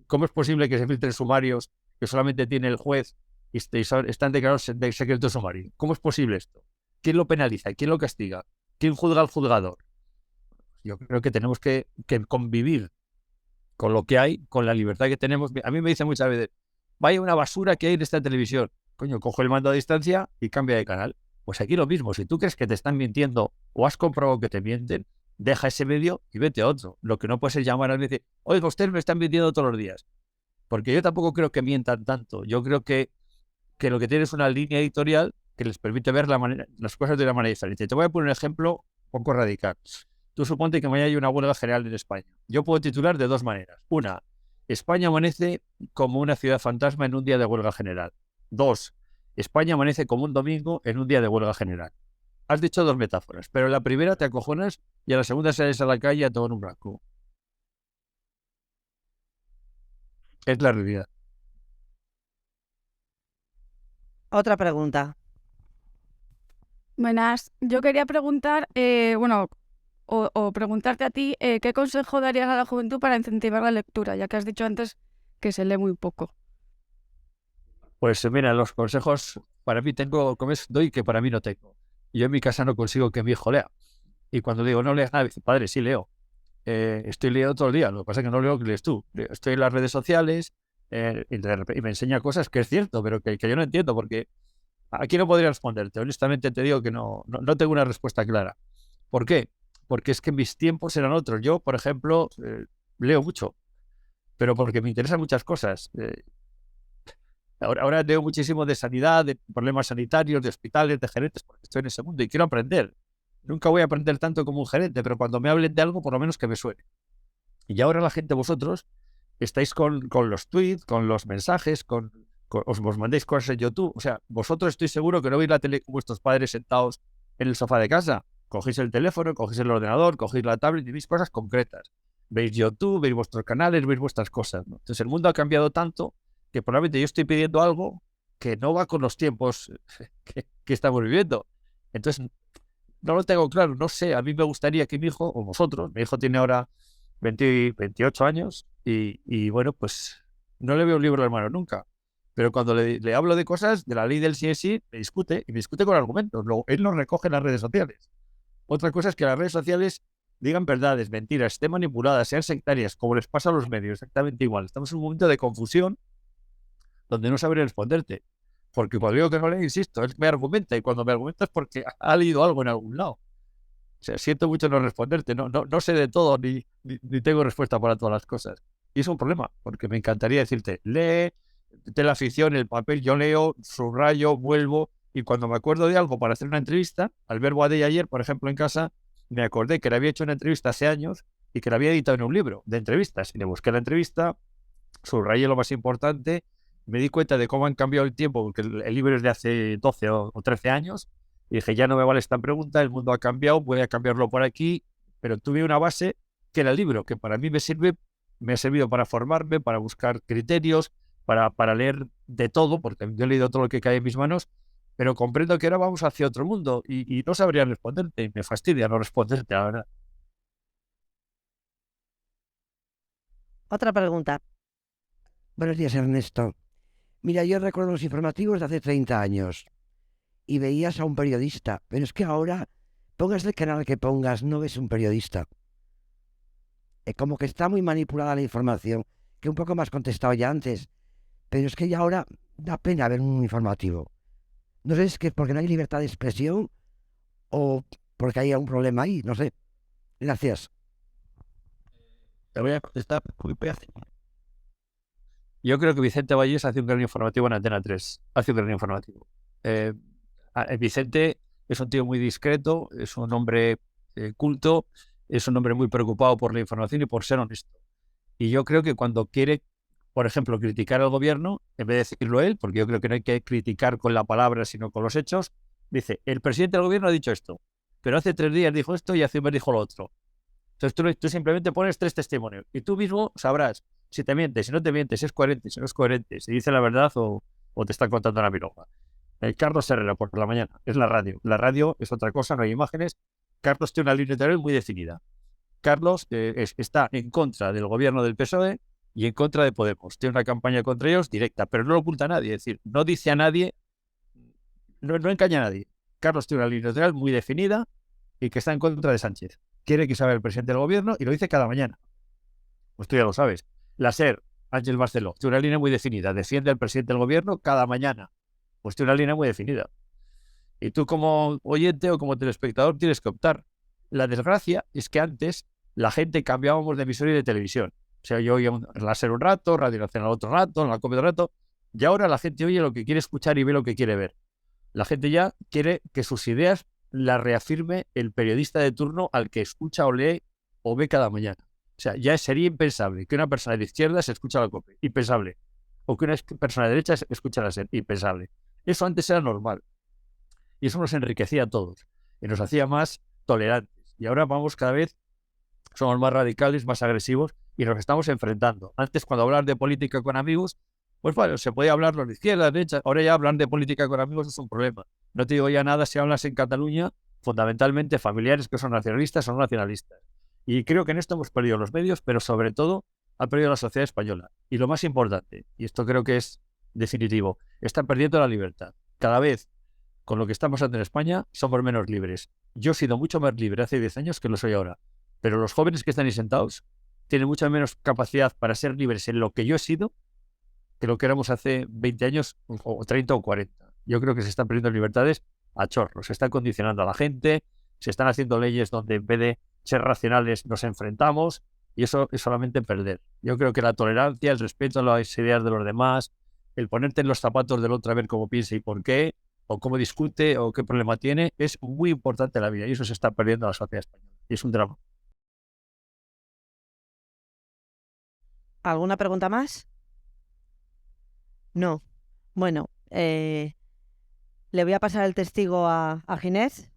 ¿cómo es posible que se filtren sumarios que solamente tiene el juez y están declarados de secreto sumario? ¿Cómo es posible esto? ¿Quién lo penaliza? ¿Quién lo castiga? ¿Quién juzga al juzgador? Yo creo que tenemos que convivir con lo que hay, con la libertad que tenemos. A mí me dicen muchas veces, vaya una basura que hay en esta televisión. Coño, cojo el mando a distancia y cambia de canal. Pues aquí lo mismo, si tú crees que te están mintiendo o has comprobado que te mienten, deja ese medio y vete a otro. Lo que no puedes es llamar a alguien y decir, oiga, ustedes me están mintiendo todos los días. Porque yo tampoco creo que mientan tanto. Yo creo que lo que tiene es una línea editorial que les permite ver las cosas de una manera diferente. Te voy a poner un ejemplo un poco radical. Tú suponte que mañana hay una huelga general en España. Yo puedo titular de dos maneras. Una, España amanece como una ciudad fantasma en un día de huelga general. Dos, España amanece como un domingo en un día de huelga general. Has dicho dos metáforas, pero en la primera te acojonas y a la segunda sales a la calle a tomar un blanco. Es la realidad. Otra pregunta. Buenas, yo quería preguntar, o preguntarte a ti, ¿qué consejo darías a la juventud para incentivar la lectura? Ya que has dicho antes que se lee muy poco. Pues mira, los consejos para mí doy que para mí no tengo. Yo en mi casa no consigo que mi hijo lea. Y cuando digo no leas nada, dice, padre, sí leo. Estoy leyendo todo el día, lo que pasa es que no leo lo que lees tú. Estoy en las redes sociales y me enseña cosas que es cierto, pero que yo no entiendo, porque aquí no podría responderte. Honestamente te digo que no tengo una respuesta clara. ¿Por qué? Porque es que mis tiempos eran otros. Yo, por ejemplo, leo mucho, pero porque me interesan muchas cosas. Ahora leo muchísimo de sanidad, de problemas sanitarios, de hospitales, de gerentes, porque estoy en ese mundo y quiero aprender. Nunca voy a aprender tanto como un gerente, pero cuando me hablen de algo, por lo menos que me suene. Y ahora la gente, vosotros, estáis con los tweets, con los mensajes, os mandéis cosas en YouTube. O sea, vosotros estoy seguro que no veis la tele con vuestros padres sentados en el sofá de casa. Cogéis el teléfono, cogéis el ordenador, cogéis la tablet y veis cosas concretas. Veis YouTube, veis vuestros canales, veis vuestras cosas, ¿no? Entonces el mundo ha cambiado tanto que probablemente yo estoy pidiendo algo que no va con los tiempos que estamos viviendo. Entonces, no lo tengo claro, no sé. A mí me gustaría que mi hijo, o vosotros, mi hijo tiene ahora 28 años y bueno, pues no le veo un libro de mano nunca. Pero cuando le hablo de cosas, de la ley del sí es sí, me discute con argumentos. Luego, él los recoge en las redes sociales. Otra cosa es que las redes sociales digan verdades, mentiras, estén manipuladas, sean sectarias, como les pasa a los medios, exactamente igual. Estamos en un momento de confusión donde no sabré responderte. Porque cuando digo que no le insisto, él me argumenta, y cuando me argumenta es porque ha leído algo en algún lado. O sea, siento mucho no responderte, no sé de todo, ni tengo respuesta para todas las cosas. Y es un problema, porque me encantaría decirte, lee, de la afición, el papel, yo leo, subrayo, vuelvo, y cuando me acuerdo de algo para hacer una entrevista, al ver Boadella ayer, por ejemplo, en casa, me acordé que le había hecho una entrevista hace años y que la había editado en un libro de entrevistas. Y le busqué la entrevista, subrayé lo más importante, me di cuenta de cómo han cambiado el tiempo, porque el libro es de hace 12 o 13 años, y dije, ya no me vale esta pregunta, el mundo ha cambiado, voy a cambiarlo por aquí, pero tuve una base que era el libro, que para mí me ha servido para formarme, para buscar criterios, para leer de todo, porque yo he leído todo lo que cae en mis manos, pero comprendo que ahora vamos hacia otro mundo y no sabría responderte, y me fastidia no responderte, la verdad. Otra pregunta. Buenos días, Ernesto. Mira, yo recuerdo los informativos de hace 30 años y veías a un periodista, pero es que ahora, pongas el canal que pongas, no ves un periodista. Como que está muy manipulada la información, que un poco más contestado ya antes, pero es que ya ahora da pena ver un informativo. No sé si es que porque no hay libertad de expresión o porque hay un problema ahí, no sé. Gracias. Te voy a contestar muy fácil. Yo creo que Vicente Vallés hace un gran informativo en Antena 3. Hace un gran informativo. Vicente es un tío muy discreto, es un hombre culto, es un hombre muy preocupado por la información y por ser honesto. Y yo creo que cuando quiere, por ejemplo, criticar al gobierno, en vez de decirlo él, porque yo creo que no hay que criticar con la palabra, sino con los hechos, dice, el presidente del gobierno ha dicho esto, pero hace 3 días dijo esto y hace un mes dijo lo otro. Entonces tú simplemente pones 3 testimonios y tú mismo sabrás si te miente, si no te miente, si es coherente, si no es coherente, si dice la verdad o te está contando una milonga. Carlos Herrera por la mañana, es la radio. La radio es otra cosa, no hay imágenes. Carlos tiene una línea editorial muy definida. Carlos está en contra del gobierno del PSOE y en contra de Podemos. Tiene una campaña contra ellos directa, pero no lo oculta a nadie. Es decir, no dice a nadie, no engaña a nadie. Carlos tiene una línea editorial muy definida y que está en contra de Sánchez. Quiere que sabe el presidente del gobierno y lo dice cada mañana. Pues tú ya lo sabes. La SER, Ángel Barceló, tiene una línea muy definida. Defiende al presidente del gobierno cada mañana. Pues tiene una línea muy definida. Y tú como oyente o como telespectador tienes que optar. La desgracia es que antes la gente cambiábamos de emisora y de televisión. O sea, yo oía la SER un rato, Radio Nacional otro rato, la COPE otro rato, y ahora la gente oye lo que quiere escuchar y ve lo que quiere ver. La gente ya quiere que sus ideas las reafirme el periodista de turno al que escucha o lee o ve cada mañana. O sea, ya sería impensable que una persona de izquierda se escucha la COPE, impensable. O que una persona de derecha se escucha la SER, impensable. Eso antes era normal. Y eso nos enriquecía a todos. Y nos hacía más tolerantes. Y ahora vamos cada vez, somos más radicales, más agresivos y nos estamos enfrentando. Antes, cuando hablar de política con amigos, pues bueno, se podía hablar de izquierda, de derecha. Ahora ya hablar de política con amigos es un problema. No te digo ya nada si hablas en Cataluña, fundamentalmente familiares que son nacionalistas o no nacionalistas. Y creo que en esto hemos perdido los medios, pero sobre todo ha perdido la sociedad española. Y lo más importante, y esto creo que es definitivo, están perdiendo la libertad. Cada vez, con lo que está pasando en España, somos menos libres. Yo he sido mucho más libre hace 10 años que lo soy ahora. Pero los jóvenes que están ahí sentados tienen mucha menos capacidad para ser libres en lo que yo he sido que lo que éramos hace 20 años o 30 o 40. Yo creo que se están perdiendo libertades a chorros. Se están condicionando a la gente, se están haciendo leyes donde en vez de ser racionales nos enfrentamos y eso es solamente perder. Yo creo que la tolerancia, el respeto a las ideas de los demás, el ponerte en los zapatos del otro a ver cómo piensa y por qué, o cómo discute o qué problema tiene, es muy importante en la vida y eso se está perdiendo en la sociedad española. Y es un drama. ¿Alguna pregunta más? No. Bueno, le voy a pasar el testigo a Ginés.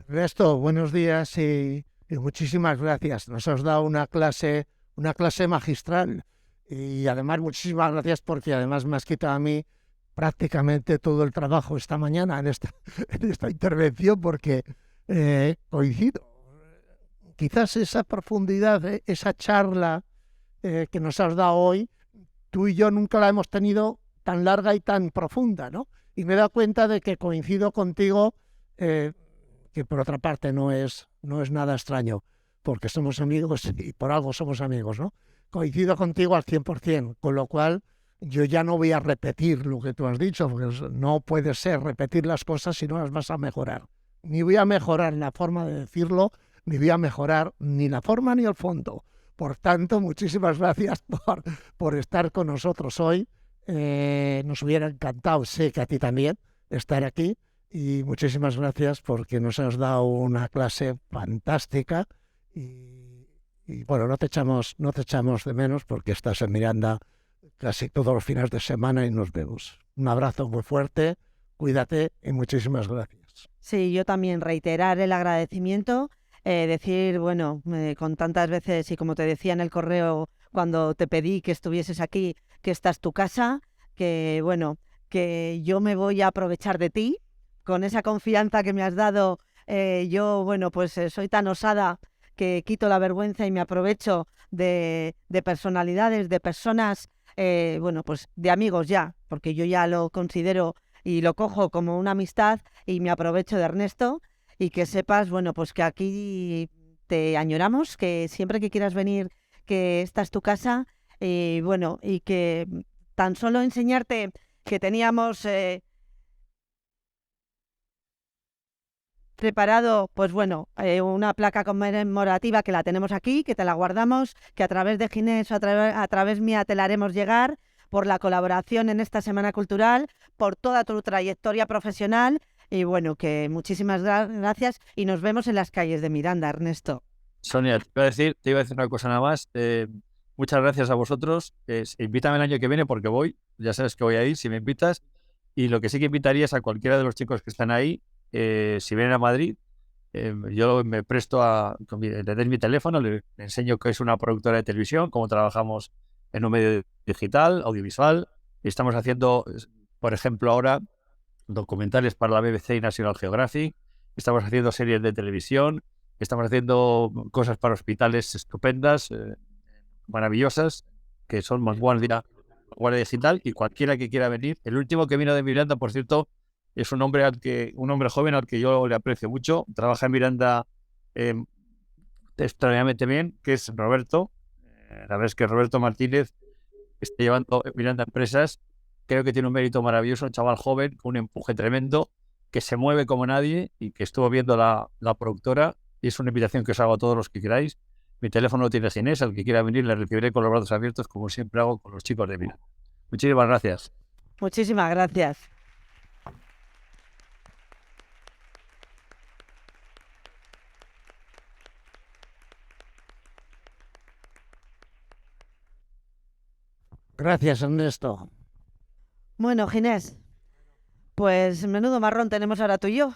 Ernesto, buenos días y muchísimas gracias. Nos has dado una clase magistral y además muchísimas gracias porque además me has quitado a mí prácticamente todo el trabajo esta mañana en esta intervención porque coincido. Quizás esa profundidad, esa charla que nos has dado hoy, tú y yo nunca la hemos tenido tan larga y tan profunda, ¿no? Y me he dado cuenta de que coincido contigo que por otra parte no es nada extraño, porque somos amigos y por algo somos amigos, ¿no? Coincido contigo al 100%, con lo cual yo ya no voy a repetir lo que tú has dicho, porque no puede ser repetir las cosas si no las vas a mejorar. Ni voy a mejorar la forma de decirlo, ni voy a mejorar ni la forma ni el fondo. Por tanto, muchísimas gracias por estar con nosotros hoy. Nos hubiera encantado, sé que a ti también, estar aquí. Y muchísimas gracias porque nos has dado una clase fantástica. Y bueno, no te echamos de menos porque estás en Miranda casi todos los fines de semana y nos vemos. Un abrazo muy fuerte, cuídate y muchísimas gracias. Sí, yo también reiterar el agradecimiento, decir, bueno, con tantas veces y como te decía en el correo cuando te pedí que estuvieses aquí, que esta es tu casa, que bueno, que yo me voy a aprovechar de ti, con esa confianza que me has dado, yo, bueno, pues soy tan osada que quito la vergüenza y me aprovecho de personalidades, de personas, bueno, pues de amigos ya, porque yo ya lo considero y lo cojo como una amistad y me aprovecho de Ernesto y que sepas, bueno, pues que aquí te añoramos, que siempre que quieras venir, que esta es tu casa y bueno, y que tan solo enseñarte que teníamos preparado, pues bueno, una placa conmemorativa que la tenemos aquí, que te la guardamos, que a través de Ginés o a través mía te la haremos llegar por la colaboración en esta Semana Cultural, por toda tu trayectoria profesional y bueno, que muchísimas gracias y nos vemos en las calles de Miranda, Ernesto. Sonia, te iba a decir una cosa nada más. Muchas gracias a vosotros. Invítame el año que viene porque voy. Ya sabes que voy a ir si me invitas. Y lo que sí que invitaría es a cualquiera de los chicos que están ahí, si vienen a Madrid, yo me presto le den mi teléfono, le enseño que es una productora de televisión, cómo trabajamos en un medio digital, audiovisual. Y estamos haciendo, por ejemplo, ahora documentales para la BBC y National Geographic. Estamos haciendo series de televisión. Estamos haciendo cosas para hospitales estupendas, maravillosas, que son Vanguardia Digital, y cualquiera que quiera venir. El último que vino de Miranda, por cierto, es un hombre joven al que yo le aprecio mucho. Trabaja en Miranda extraordinariamente bien, que es Roberto. La verdad es que Roberto Martínez está llevando Miranda Empresas. Creo que tiene un mérito maravilloso, un chaval joven con un empuje tremendo, que se mueve como nadie y que estuvo viendo la productora. Y es una invitación que os hago a todos los que queráis. Mi teléfono lo tiene Ginés, al que quiera venir le recibiré con los brazos abiertos, como siempre hago con los chicos de Miranda. Muchísimas gracias. Muchísimas gracias. Gracias, Ernesto. Bueno, Ginés, pues menudo marrón tenemos ahora tú y yo.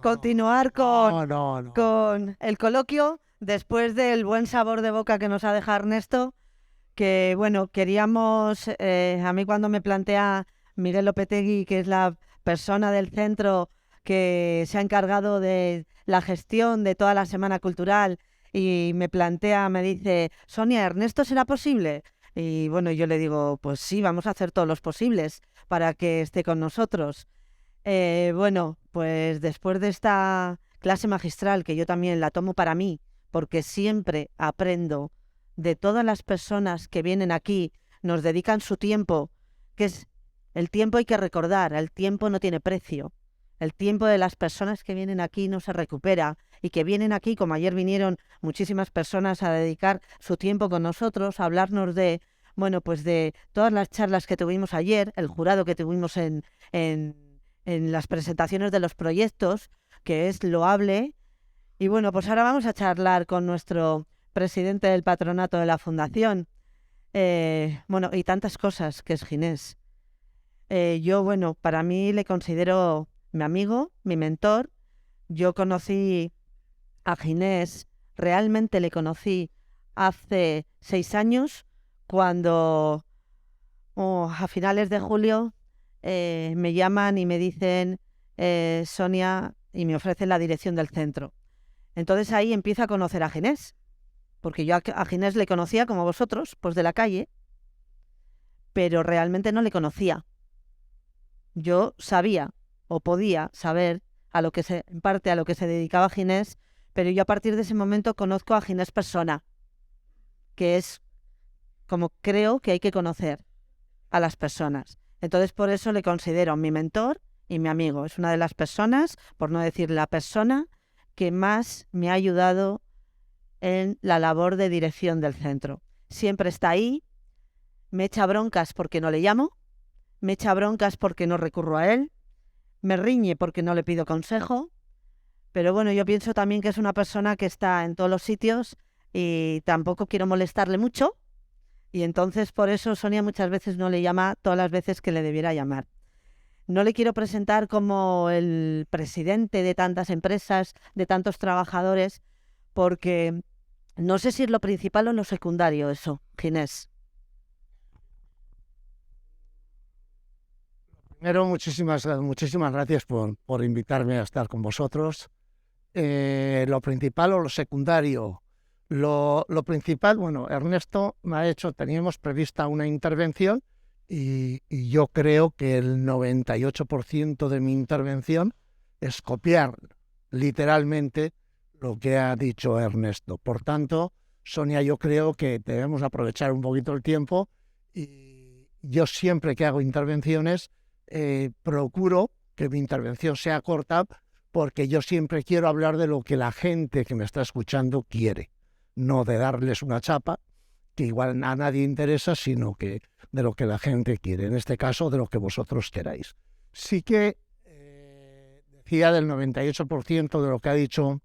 Continuar con el coloquio después del buen sabor de boca que nos ha dejado Ernesto, que bueno, queríamos, a mí cuando me plantea Miguel Lopetegui, que es la persona del centro que se ha encargado de la gestión de toda la Semana Cultural y me dice, Sonia, ¿Ernesto será posible? Y bueno, yo le digo, pues sí, vamos a hacer todos los posibles para que esté con nosotros. Bueno, pues después de esta clase magistral, que yo también la tomo para mí, porque siempre aprendo de todas las personas que vienen aquí, nos dedican su tiempo, que es el tiempo hay que recordar, el tiempo no tiene precio. El tiempo de las personas que vienen aquí no se recupera y que vienen aquí, como ayer vinieron muchísimas personas a dedicar su tiempo con nosotros, a hablarnos de, bueno, pues de todas las charlas que tuvimos ayer, el jurado que tuvimos en las presentaciones de los proyectos, que es loable. Y bueno, pues ahora vamos a charlar con nuestro presidente del patronato de la Fundación. Bueno, y tantas cosas que es Ginés. Yo, bueno, para mí le considero mi amigo, mi mentor. Yo conocí a Ginés, realmente le conocí hace 6 años, cuando a finales de julio me llaman y me dicen, Sonia, y me ofrecen la dirección del centro. Entonces ahí empiezo a conocer a Ginés, porque yo a Ginés le conocía como vosotros, pues de la calle, pero realmente no le conocía. Yo sabía o podía saber en parte a lo que se dedicaba Ginés, pero yo a partir de ese momento conozco a Ginés persona, que es como creo que hay que conocer a las personas. Entonces por eso le considero mi mentor y mi amigo. Es una de las personas, por no decir la persona, que más me ha ayudado en la labor de dirección del centro. Siempre está ahí, me echa broncas porque no le llamo, me echa broncas porque no recurro a él, me riñe porque no le pido consejo, pero bueno, yo pienso también que es una persona que está en todos los sitios y tampoco quiero molestarle mucho, y entonces por eso Sonia muchas veces no le llama todas las veces que le debiera llamar. No le quiero presentar como el presidente de tantas empresas, de tantos trabajadores, porque no sé si es lo principal o lo secundario eso, Ginés. Primero, muchísimas gracias por invitarme a estar con vosotros. Lo principal o lo secundario. Lo principal, bueno, Ernesto teníamos prevista una intervención y yo creo que el 98% de mi intervención es copiar literalmente lo que ha dicho Ernesto. Por tanto, Sonia, yo creo que debemos aprovechar un poquito el tiempo y yo siempre que hago intervenciones procuro que mi intervención sea corta porque yo siempre quiero hablar de lo que la gente que me está escuchando quiere, no de darles una chapa que igual a nadie interesa, sino que de lo que la gente quiere, en este caso de lo que vosotros queráis. Sí que decía del 98% de lo que ha dicho,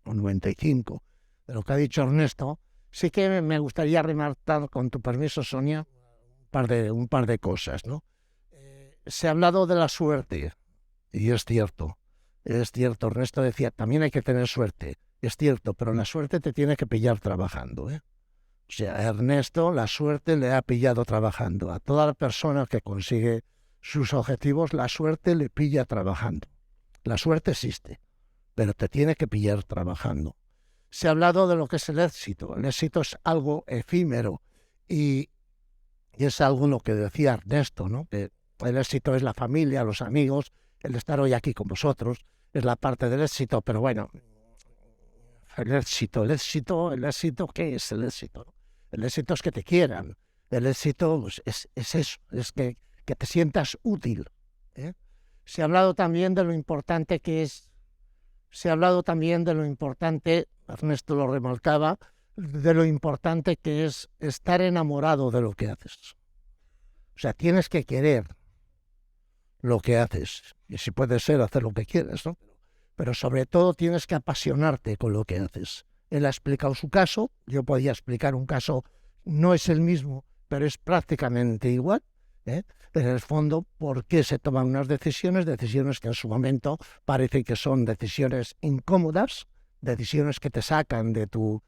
o 95% de lo que ha dicho Ernesto, sí que me gustaría remarcar, con tu permiso, Sonia, un par de cosas, ¿no? Se ha hablado de la suerte, y es cierto, Ernesto decía, también hay que tener suerte, es cierto, pero la suerte te tiene que pillar trabajando, ¿eh? O sea, a Ernesto la suerte le ha pillado trabajando. A toda la persona que consigue sus objetivos, la suerte le pilla trabajando. La suerte existe, pero te tiene que pillar trabajando. Se ha hablado de lo que es el éxito. El éxito es algo efímero y es algo lo que decía Ernesto, ¿no? Que el éxito es la familia, los amigos, el estar hoy aquí con vosotros, es la parte del éxito, pero bueno, el éxito, ¿qué es el éxito? El éxito es que te quieran, el éxito pues, es eso, es que te sientas útil, ¿eh? Se ha hablado también de lo importante que es, Ernesto lo remarcaba, de lo importante que es estar enamorado de lo que haces. O sea, tienes que querer lo que haces, y si puede ser hacer lo que quieres, ¿no? Pero sobre todo tienes que apasionarte con lo que haces. Él ha explicado su caso, yo podía explicar un caso, no es el mismo, pero es prácticamente igual, ¿eh? En el fondo, ¿por qué se toman unas decisiones que en su momento parece que son decisiones incómodas, decisiones que te sacan de tu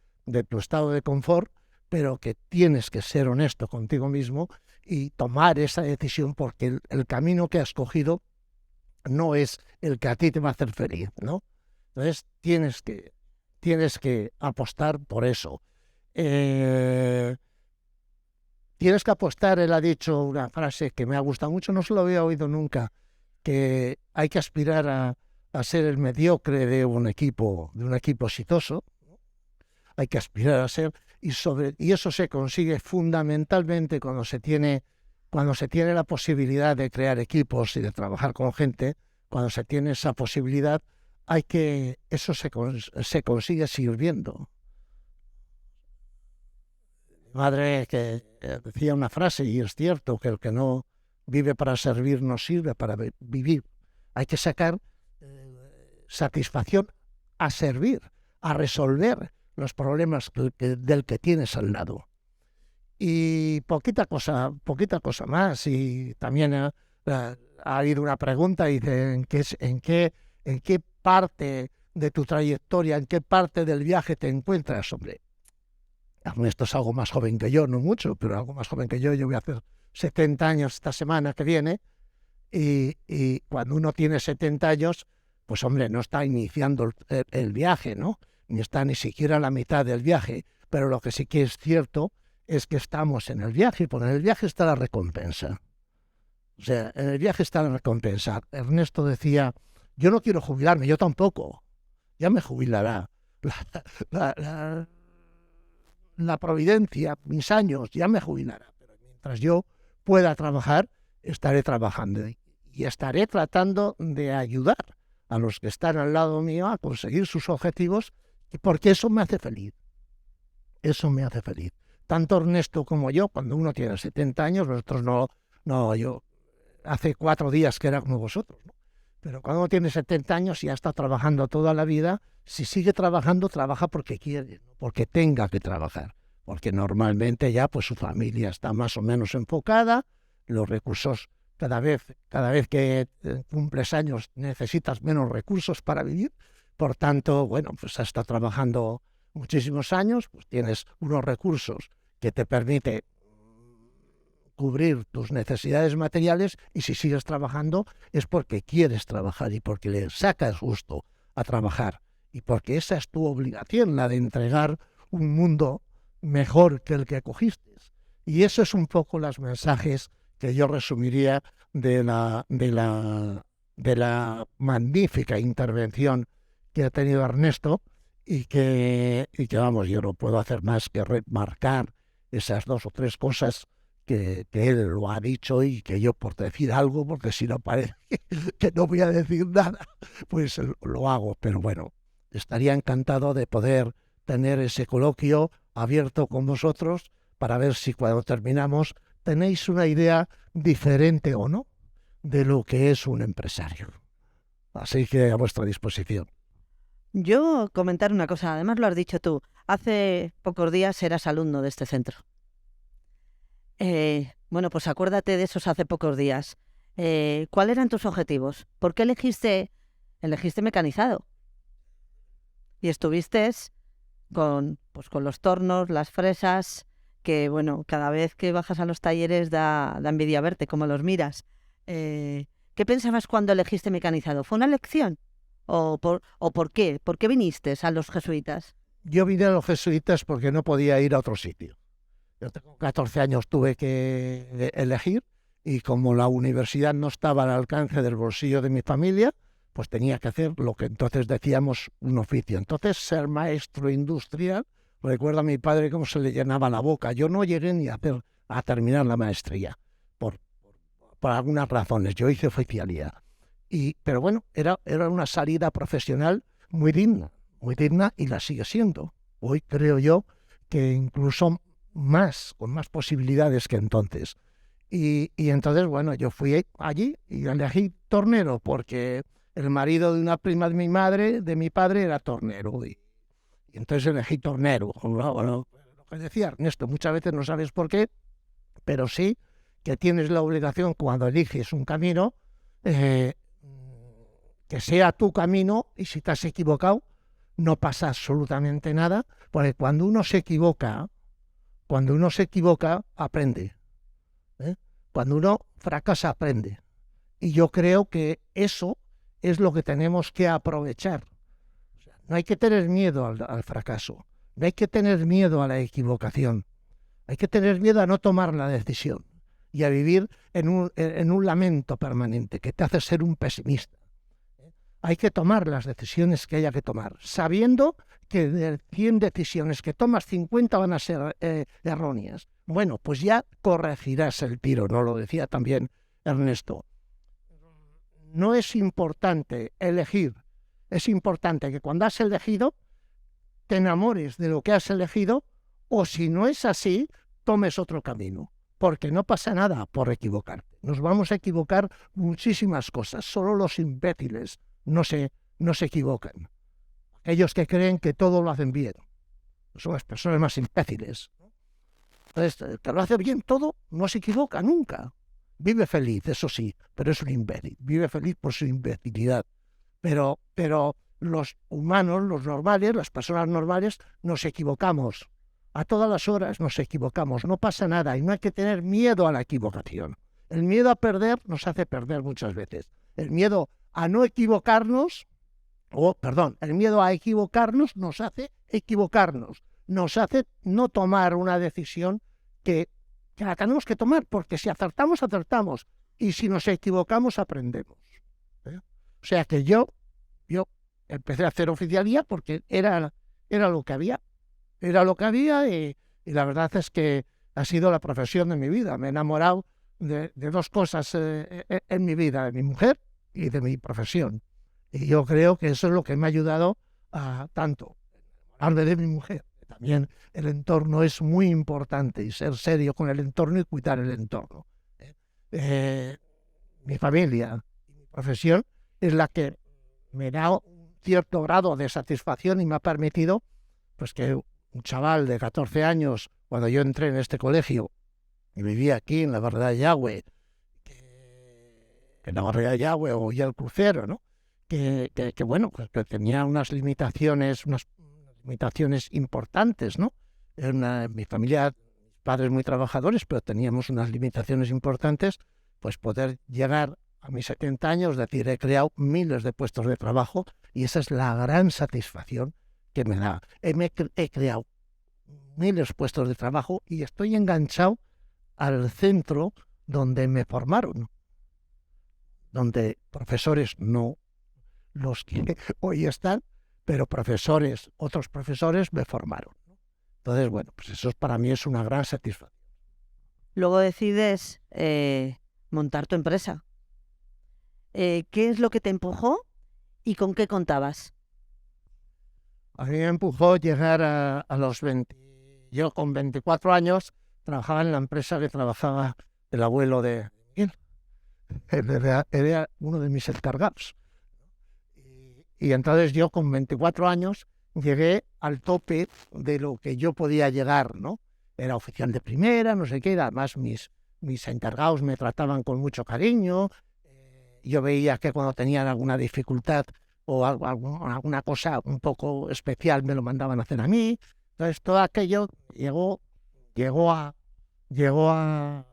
estado de confort, pero que tienes que ser honesto contigo mismo y tomar esa decisión porque el camino que has cogido no es el que a ti te va a hacer feliz, ¿no? Entonces tienes que apostar por eso. Tienes que apostar, él ha dicho una frase que me ha gustado mucho, no se lo había oído nunca, que hay que aspirar a ser el mediocre de un equipo exitoso, hay que aspirar a ser, y eso se consigue fundamentalmente cuando se tiene la posibilidad de crear equipos y de trabajar con gente, cuando se tiene esa posibilidad, eso se consigue sirviendo. Mi madre que decía una frase, y es cierto, que el que no vive para servir no sirve para vivir. Hay que sacar satisfacción a servir, a resolver los problemas del que tienes al lado. Y poquita cosa más. Y también ha habido una pregunta y dice, ¿en qué parte de tu trayectoria, en qué parte del viaje te encuentras? Hombre, Ernesto es algo más joven que yo, no mucho, pero algo más joven que yo. Yo voy a hacer 70 años esta semana que viene y cuando uno tiene 70 años, pues hombre, no está iniciando el viaje, ¿no? Ni está ni siquiera a la mitad del viaje. Pero lo que sí que es cierto es que estamos en el viaje, porque en el viaje está la recompensa. O sea, en el viaje está la recompensa. Ernesto decía Yo no quiero jubilarme, yo tampoco. Ya me jubilará la providencia, mis años, ya me jubilará. Pero mientras yo pueda trabajar, estaré trabajando y estaré tratando de ayudar a los que están al lado mío a conseguir sus objetivos, porque eso me hace feliz. Eso me hace feliz. Tanto Ernesto como yo, cuando uno tiene 70 años, nosotros yo hace 4 días que era como vosotros, ¿no? Pero cuando uno tiene 70 años y ya está trabajando toda la vida, si sigue trabajando, trabaja porque quiere, no porque tenga que trabajar. Porque normalmente ya pues su familia está más o menos enfocada, los recursos, cada vez que cumples años necesitas menos recursos para vivir. Por tanto, bueno, pues has estado trabajando muchísimos años, pues tienes unos recursos que te permiten cubrir tus necesidades materiales, y si sigues trabajando es porque quieres trabajar y porque le sacas gusto a trabajar y porque esa es tu obligación, la de entregar un mundo mejor que el que cogiste. Y eso es un poco los mensajes que yo resumiría de la magnífica intervención que ha tenido Ernesto, y que vamos, yo no puedo hacer más que remarcar esas 2 o 3 cosas que él lo ha dicho, y que yo, por decir algo, porque si no parece que no voy a decir nada, pues lo hago. Pero bueno, estaría encantado de poder tener ese coloquio abierto con vosotros para ver si cuando terminamos tenéis una idea diferente o no de lo que es un empresario. Así que a vuestra disposición. Yo comentar una cosa, además lo has dicho tú, hace pocos días eras alumno de este centro. Bueno, pues acuérdate de esos hace pocos días. ¿Cuáles eran tus objetivos? ¿Por qué elegiste mecanizado? Y estuviste con los tornos, las fresas, que bueno, cada vez que bajas a los talleres da envidia verte cómo los miras. ¿Qué pensabas cuando elegiste mecanizado? ¿Fue una elección? ¿O por qué? ¿Por qué viniste a los jesuitas? Yo vine a los jesuitas porque no podía ir a otro sitio. Yo tengo 14 años, tuve que elegir, y como la universidad no estaba al alcance del bolsillo de mi familia, pues tenía que hacer lo que entonces decíamos un oficio. Entonces, ser maestro industrial, recuerdo a mi padre cómo se le llenaba la boca. Yo no llegué ni a terminar la maestría, por algunas razones. Yo hice oficialía. Pero bueno, era una salida profesional muy digna, y la sigue siendo. Hoy creo yo que incluso con más posibilidades que entonces. Y entonces, bueno, yo fui allí y elegí tornero porque el marido de una prima de mi padre era tornero. Y entonces elegí tornero. Bueno, lo que decía Ernesto, muchas veces no sabes por qué, pero sí que tienes la obligación, cuando eliges un camino, que sea tu camino, y si te has equivocado, no pasa absolutamente nada, porque cuando uno se equivoca, aprende. Cuando uno fracasa, aprende. Y yo creo que eso es lo que tenemos que aprovechar. O sea, no hay que tener miedo al fracaso, no hay que tener miedo a la equivocación, hay que tener miedo a no tomar la decisión y a vivir en un lamento permanente que te hace ser un pesimista. Hay que tomar las decisiones que haya que tomar, sabiendo que de 100 decisiones que tomas, 50 van a ser erróneas. Bueno, pues ya corregirás el tiro, ¿no? Lo decía también Ernesto. No es importante elegir, es importante que cuando has elegido te enamores de lo que has elegido, o si no es así, tomes otro camino, porque no pasa nada por equivocarte. Nos vamos a equivocar muchísimas cosas, solo los imbéciles no se equivocan. Ellos que creen que todo lo hacen bien son las personas más imbéciles. Entonces, el que lo hace bien todo no se equivoca nunca. Vive feliz, eso sí, pero es un imbécil. Vive feliz por su imbecilidad. Pero los humanos, los normales, las personas normales, nos equivocamos. A todas las horas nos equivocamos. No pasa nada y no hay que tener miedo a la equivocación. El miedo a perder nos hace perder muchas veces. El miedo a no equivocarnos, el miedo a equivocarnos nos hace equivocarnos. Nos hace no tomar una decisión que la tenemos que tomar, porque si acertamos, acertamos. Y si nos equivocamos, aprendemos. O O sea que yo empecé a hacer oficialía porque era lo que había. Era lo que había y la verdad es que ha sido la profesión de mi vida. Me he enamorado de dos cosas en mi vida, de mi mujer y de mi profesión. Y yo creo que eso es lo que me ha ayudado a tanto enamorarme de mi mujer. También el entorno es muy importante y ser serio con el entorno y cuidar el entorno. Mi familia y mi profesión es la que me da un cierto grado de satisfacción y me ha permitido pues que un chaval de 14 años, cuando yo entré en este colegio y vivía aquí en la barriada de Yagüe, en la barriada de Yagüe o ya el crucero, ¿no? Que bueno, que tenía unas limitaciones importantes, ¿no? En mi familia, mis padres muy trabajadores, pero teníamos unas limitaciones importantes, pues poder llegar a mis 70 años, decir, he creado miles de puestos de trabajo y esa es la gran satisfacción que me da. He creado miles de puestos de trabajo y estoy enganchado al centro donde me formaron, donde profesores no los que hoy están, pero otros profesores me formaron. Entonces, bueno, pues eso para mí es una gran satisfacción. Luego decides montar tu empresa. ¿Qué es lo que te empujó y con qué contabas? A mí me empujó llegar a los 20. Yo con 24 años trabajaba en la empresa que trabajaba el abuelo de Miguel. Era uno de mis encargados. Y entonces yo con 24 años llegué al tope de lo que yo podía llegar, ¿no? Era oficial de primera, no sé qué, además mis encargados me trataban con mucho cariño. Yo veía que cuando tenían alguna dificultad o alguna cosa un poco especial me lo mandaban a hacer a mí. Entonces todo aquello llegó a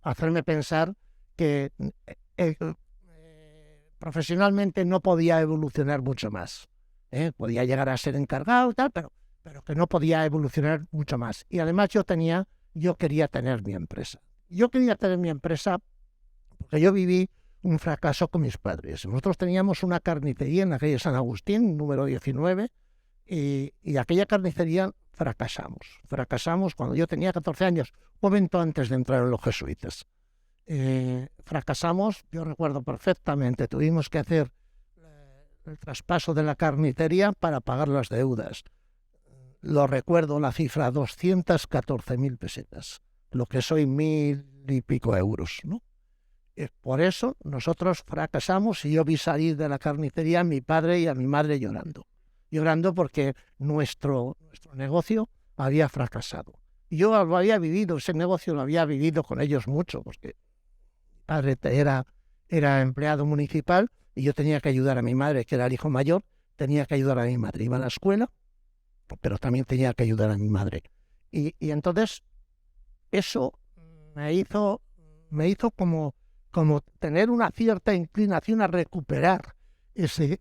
hacerme pensar que profesionalmente no podía evolucionar mucho más. Podía llegar a ser encargado y tal, pero que no podía evolucionar mucho más. Y además yo quería tener mi empresa. Yo quería tener mi empresa porque yo viví un fracaso con mis padres. Nosotros teníamos una carnicería en la calle San Agustín, número 19, y aquella carnicería fracasamos. Fracasamos cuando yo tenía 14 años, un momento antes de entrar en los jesuitas. Fracasamos, yo recuerdo perfectamente, tuvimos que hacer el traspaso de la carnicería para pagar las deudas. Lo recuerdo, la cifra, 214.000 pesetas, lo que soy 1.000 y pico euros, ¿no? Por eso nosotros fracasamos y yo vi salir de la carnicería a mi padre y a mi madre llorando porque nuestro negocio había fracasado. Yo lo había vivido, ese negocio lo había vivido con ellos mucho, porque mi padre era empleado municipal y yo tenía que ayudar a mi madre, que era el hijo mayor, tenía que ayudar a mi madre. Iba a la escuela, pero también tenía que ayudar a mi madre. Y entonces eso me hizo como tener una cierta inclinación a recuperar ese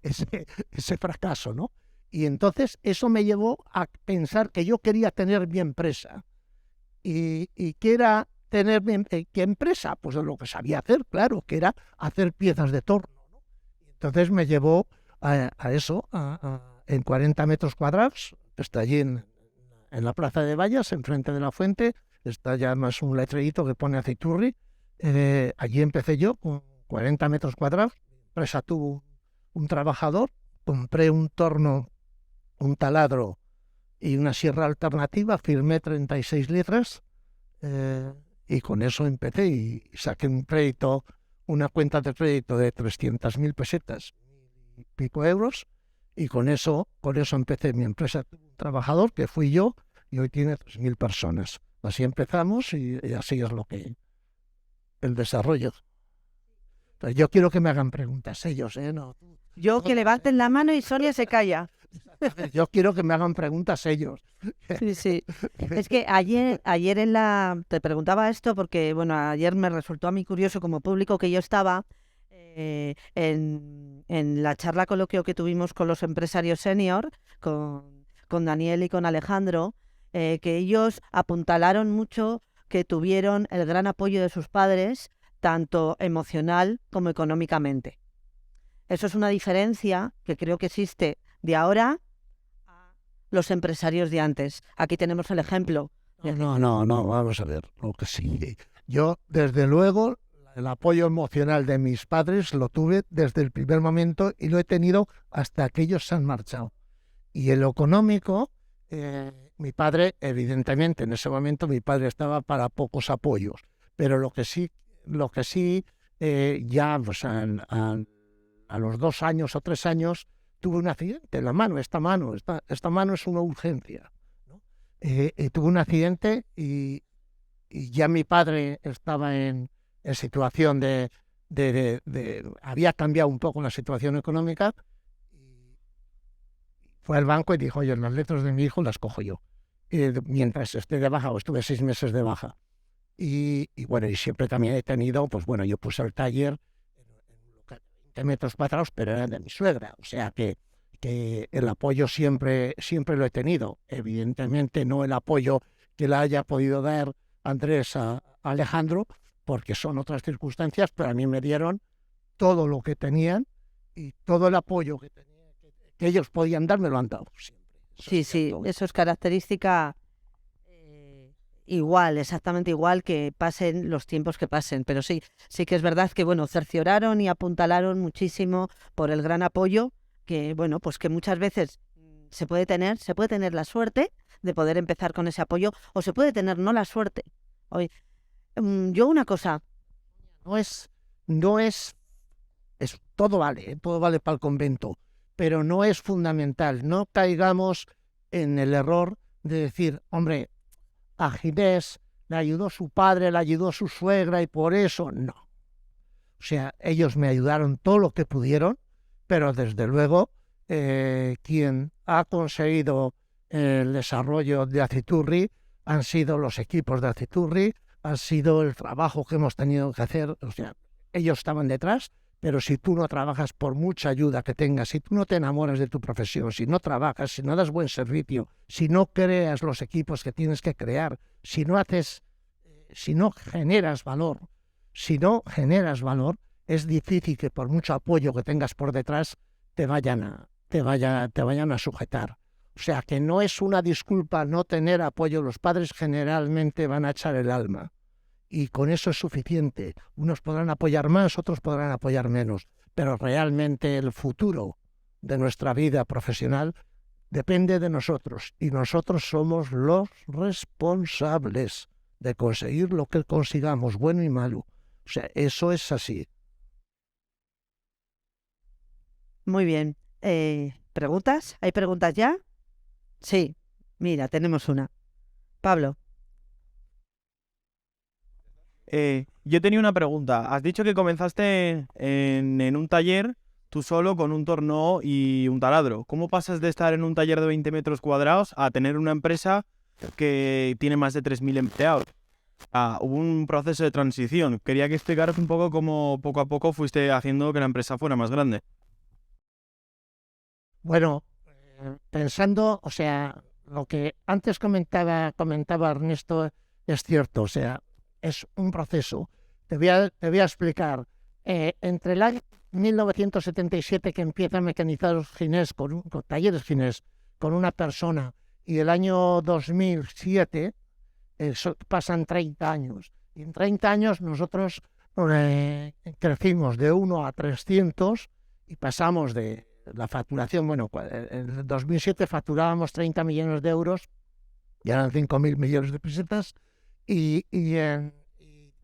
fracaso, ¿no? Y entonces eso me llevó a pensar que yo quería tener mi empresa. ¿Y qué era tener qué empresa? Pues lo que sabía hacer, claro, que era hacer piezas de torno, ¿no? Entonces me llevó a eso, en 40 metros cuadrados, está allí en la plaza de Vallas, enfrente de la fuente, está ya más un letrerito que pone Aceiturri. Allí empecé yo con 40 metros cuadrados. La empresa tuvo un trabajador, compré un torno, un taladro y una sierra alternativa, firmé 36 letras y con eso empecé y saqué una cuenta de crédito de 300.000 pesetas, y pico euros, y con eso empecé mi empresa. Un trabajador que fui yo y hoy tiene 3.000 personas. Así empezamos y así es el desarrollo. Entonces, yo quiero que me hagan preguntas ellos, ¿no? Yo que levanten la mano y Sonia se calla. Yo quiero que me hagan preguntas ellos. Sí, sí. Es que ayer te preguntaba esto porque, bueno, ayer me resultó a mí curioso como público que yo estaba en la charla coloquio que tuvimos con los empresarios senior, con Daniel y con Alejandro, que ellos apuntalaron mucho que tuvieron el gran apoyo de sus padres, tanto emocional como económicamente. Eso es una diferencia que creo que existe de ahora a los empresarios de antes. Aquí tenemos el ejemplo. No, vamos a ver, lo que sí. Yo, desde luego, el apoyo emocional de mis padres lo tuve desde el primer momento y lo he tenido hasta que ellos se han marchado. Y en lo económico, mi padre, evidentemente, en ese momento mi padre estaba para pocos apoyos, pero lo que sí, ya pues, a los 2 años o 3 años tuve un accidente en la mano. Esta mano es una urgencia, ¿no? Tuve un accidente y ya mi padre estaba en situación había cambiado un poco la situación económica. Fue al banco y dijo, oye, las letras de mi hijo las cojo yo, mientras esté de baja, o estuve 6 meses de baja. Y bueno, y siempre también he tenido, pues bueno, yo puse el taller en un local de 20 metros cuadrados, pero era de mi suegra, o sea que el apoyo siempre lo he tenido. Evidentemente no el apoyo que le haya podido dar Andrés a Alejandro, porque son otras circunstancias, pero a mí me dieron todo lo que tenían y todo el apoyo que ellos podían dar, me lo han dado siempre. Sí, eso es característica igual, exactamente igual, que pasen los tiempos que pasen. Pero sí que es verdad que, bueno, cercioraron y apuntalaron muchísimo por el gran apoyo que, bueno, pues que muchas veces se puede tener la suerte de poder empezar con ese apoyo, o se puede tener no la suerte. Hoy, yo una cosa. Todo vale para el convento, pero no es fundamental. No caigamos en el error de decir, hombre, a Ginés le ayudó su padre, le ayudó su suegra y por eso no. O sea, ellos me ayudaron todo lo que pudieron, pero desde luego quien ha conseguido el desarrollo de Aciturri han sido los equipos de Aciturri, ha sido el trabajo que hemos tenido que hacer. O sea, ellos estaban detrás, pero si tú no trabajas, por mucha ayuda que tengas, si tú no te enamoras de tu profesión, si no trabajas, si no das buen servicio, si no creas los equipos que tienes que crear, si no generas valor, es difícil que por mucho apoyo que tengas por detrás te vayan a sujetar. O sea, que no es una disculpa no tener apoyo. Los padres generalmente van a echar el alma. Y con eso es suficiente. Unos podrán apoyar más, otros podrán apoyar menos, pero realmente el futuro de nuestra vida profesional depende de nosotros, y nosotros somos los responsables de conseguir lo que consigamos, bueno y malo. O sea, eso es así. Muy bien. ¿Preguntas? ¿Hay preguntas ya? Sí. Mira, tenemos una. Pablo. Yo tenía una pregunta. Has dicho que comenzaste en un taller tú solo con un torno y un taladro. ¿Cómo pasas de estar en un taller de 20 metros cuadrados a tener una empresa que tiene más de 3.000 empleados? Hubo un proceso de transición. Quería que explicaras un poco cómo poco a poco fuiste haciendo que la empresa fuera más grande. Bueno, pensando, o sea, lo que antes comentaba Ernesto es cierto, o sea, es un proceso. Te voy a explicar. Entre el año 1977, que empieza Mecanizados Ginés con talleres Ginés con una persona, y el año 2007 pasan 30 años. Y en 30 años nosotros crecimos de 1 a 300 y pasamos de la facturación. Bueno, en el 2007 facturábamos 30 millones de euros, y eran 5.000 millones de pesetas, y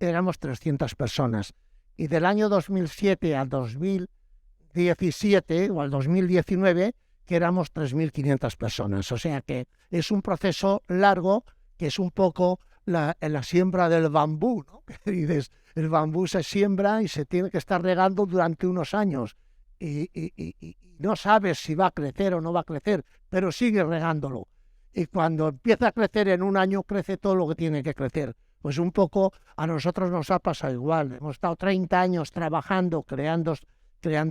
éramos 300 personas. Y del año 2007 al 2017 o al 2019, que éramos 3.500 personas. O sea que es un proceso largo, que es un poco la siembra del bambú, ¿no? Que dices, el bambú se siembra y se tiene que estar regando durante unos años. Y no sabes si va a crecer o no va a crecer, pero sigue regándolo. Y cuando empieza a crecer en un año, crece todo lo que tiene que crecer. Pues un poco a nosotros nos ha pasado igual. Hemos estado 30 años trabajando, creando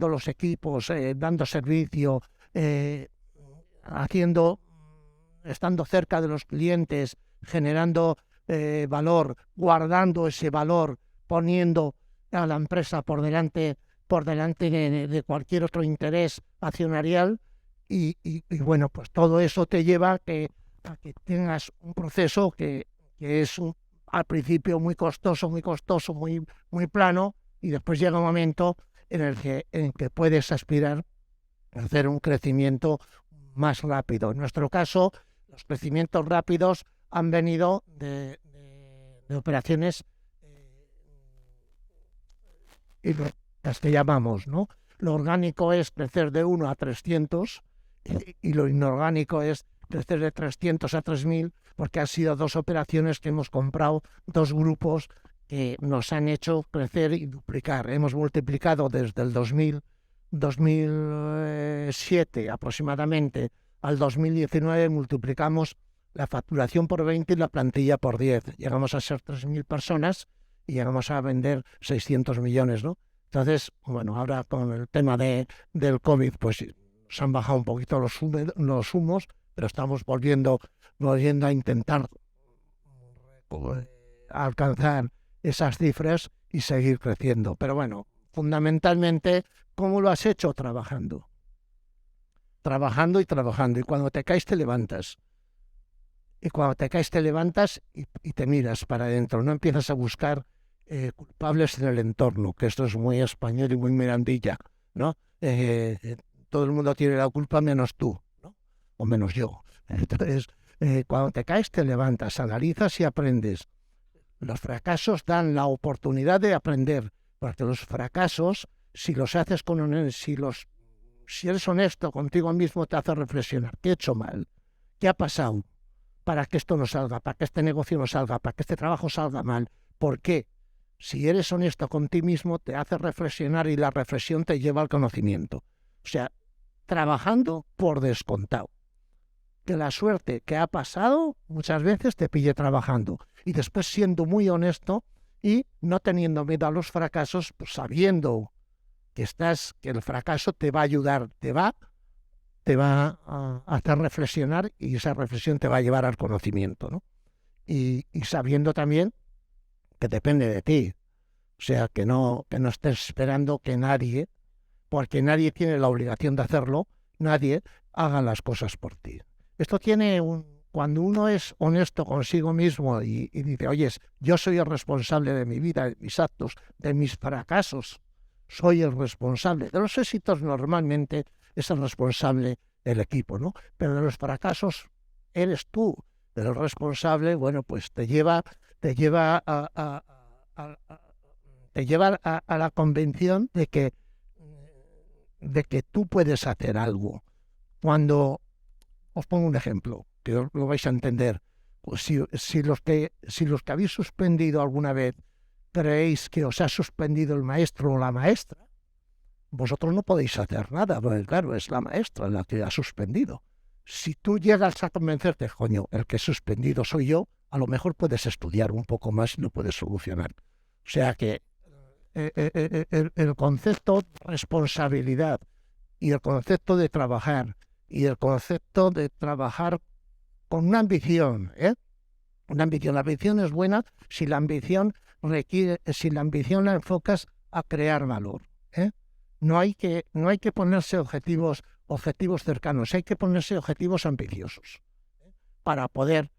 los equipos, dando servicio, estando cerca de los clientes, generando valor, guardando ese valor, poniendo a la empresa por delante por delante de cualquier otro interés accionarial y bueno, pues todo eso te lleva a que tengas un proceso que es al principio muy costoso, muy plano, y después llega un momento en que puedes aspirar a hacer un crecimiento más rápido. En nuestro caso, los crecimientos rápidos han venido de operaciones y las que llamamos, ¿no? Lo orgánico es crecer de 1 a 300 y lo inorgánico es crecer de 300 a 3000, porque han sido 2 operaciones que hemos comprado, 2 grupos que nos han hecho crecer y duplicar. Hemos multiplicado desde el 2007 aproximadamente al 2019, multiplicamos la facturación por 20 y la plantilla por 10. Llegamos a ser 3.000 personas y llegamos a vender 600 millones, ¿no? Entonces, bueno, ahora con el tema del COVID, pues se han bajado un poquito los humos, pero estamos volviendo a intentar alcanzar esas cifras y seguir creciendo. Pero bueno, fundamentalmente, ¿cómo lo has hecho? Trabajando. Trabajando y trabajando. Y cuando te caes, te levantas. Y cuando te caes, te levantas y te miras para adentro. No empiezas a buscar culpables en el entorno, que esto es muy español y muy Mirandilla, ¿no? Todo el mundo tiene la culpa menos tú, ¿no? O menos yo. Entonces, cuando te caes, te levantas, analizas y aprendes. Los fracasos dan la oportunidad de aprender, porque los fracasos, si los haces si eres honesto contigo mismo, te hace reflexionar. ¿Qué he hecho mal? ¿Qué ha pasado para que esto no salga, para que este negocio no salga, para que este trabajo salga mal? ¿Por qué? Si eres honesto con ti mismo, te hace reflexionar y la reflexión te lleva al conocimiento. O sea, trabajando por descontado. Que la suerte que ha pasado muchas veces te pille trabajando y después siendo muy honesto y no teniendo miedo a los fracasos, pues sabiendo que el fracaso te va a ayudar, te va a hacer reflexionar y esa reflexión te va a llevar al conocimiento, ¿no? Y sabiendo también que depende de ti, o sea, que no estés esperando que nadie, porque nadie tiene la obligación de hacerlo, nadie haga las cosas por ti. Esto cuando uno es honesto consigo mismo y dice, oye, yo soy el responsable de mi vida, de mis actos, de mis fracasos, soy el responsable. De los éxitos normalmente es el responsable el equipo, ¿no? Pero de los fracasos eres tú el responsable, bueno, pues te lleva a la convicción de que tú puedes hacer algo. Cuando os pongo un ejemplo, que lo vais a entender. Pues si los que habéis suspendido alguna vez creéis que os ha suspendido el maestro o la maestra, vosotros no podéis hacer nada, porque claro, es la maestra la que ha suspendido. Si tú llegas a convencerte, coño, el que he suspendido soy yo, a lo mejor puedes estudiar un poco más y lo puedes solucionar. O sea que el concepto de responsabilidad y el concepto de trabajar y el concepto de trabajar con una ambición, una ambición. La ambición es buena si la ambición la enfocas a crear valor, No hay que ponerse objetivos cercanos, hay que ponerse objetivos ambiciosos para poder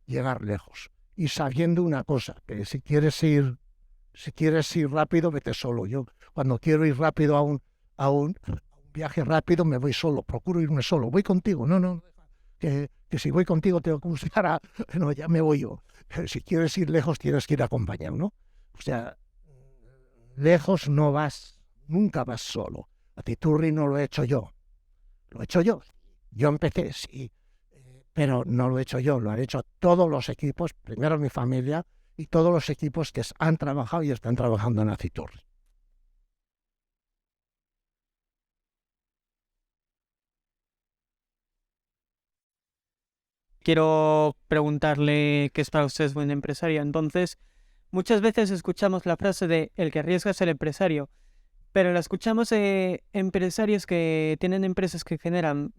llegar lejos. Y sabiendo una cosa, que si quieres ir rápido, vete solo. Yo cuando quiero ir rápido a un viaje rápido me voy solo, procuro irme solo. Voy contigo, no, que si voy contigo tengo que buscar no, ya me voy yo. Si quieres ir lejos tienes que ir acompañado, ¿no? O sea, lejos no vas, nunca vas solo. A Titurri no lo he hecho yo, lo he hecho yo. Yo empecé, sí, pero no lo he hecho yo, lo han hecho todos los equipos, primero mi familia y todos los equipos que han trabajado y están trabajando en Aciturri. Quiero preguntarle qué es para usted buen empresario. Entonces, muchas veces escuchamos la frase de el que arriesga es el empresario, pero la escuchamos de empresarios que tienen empresas que generan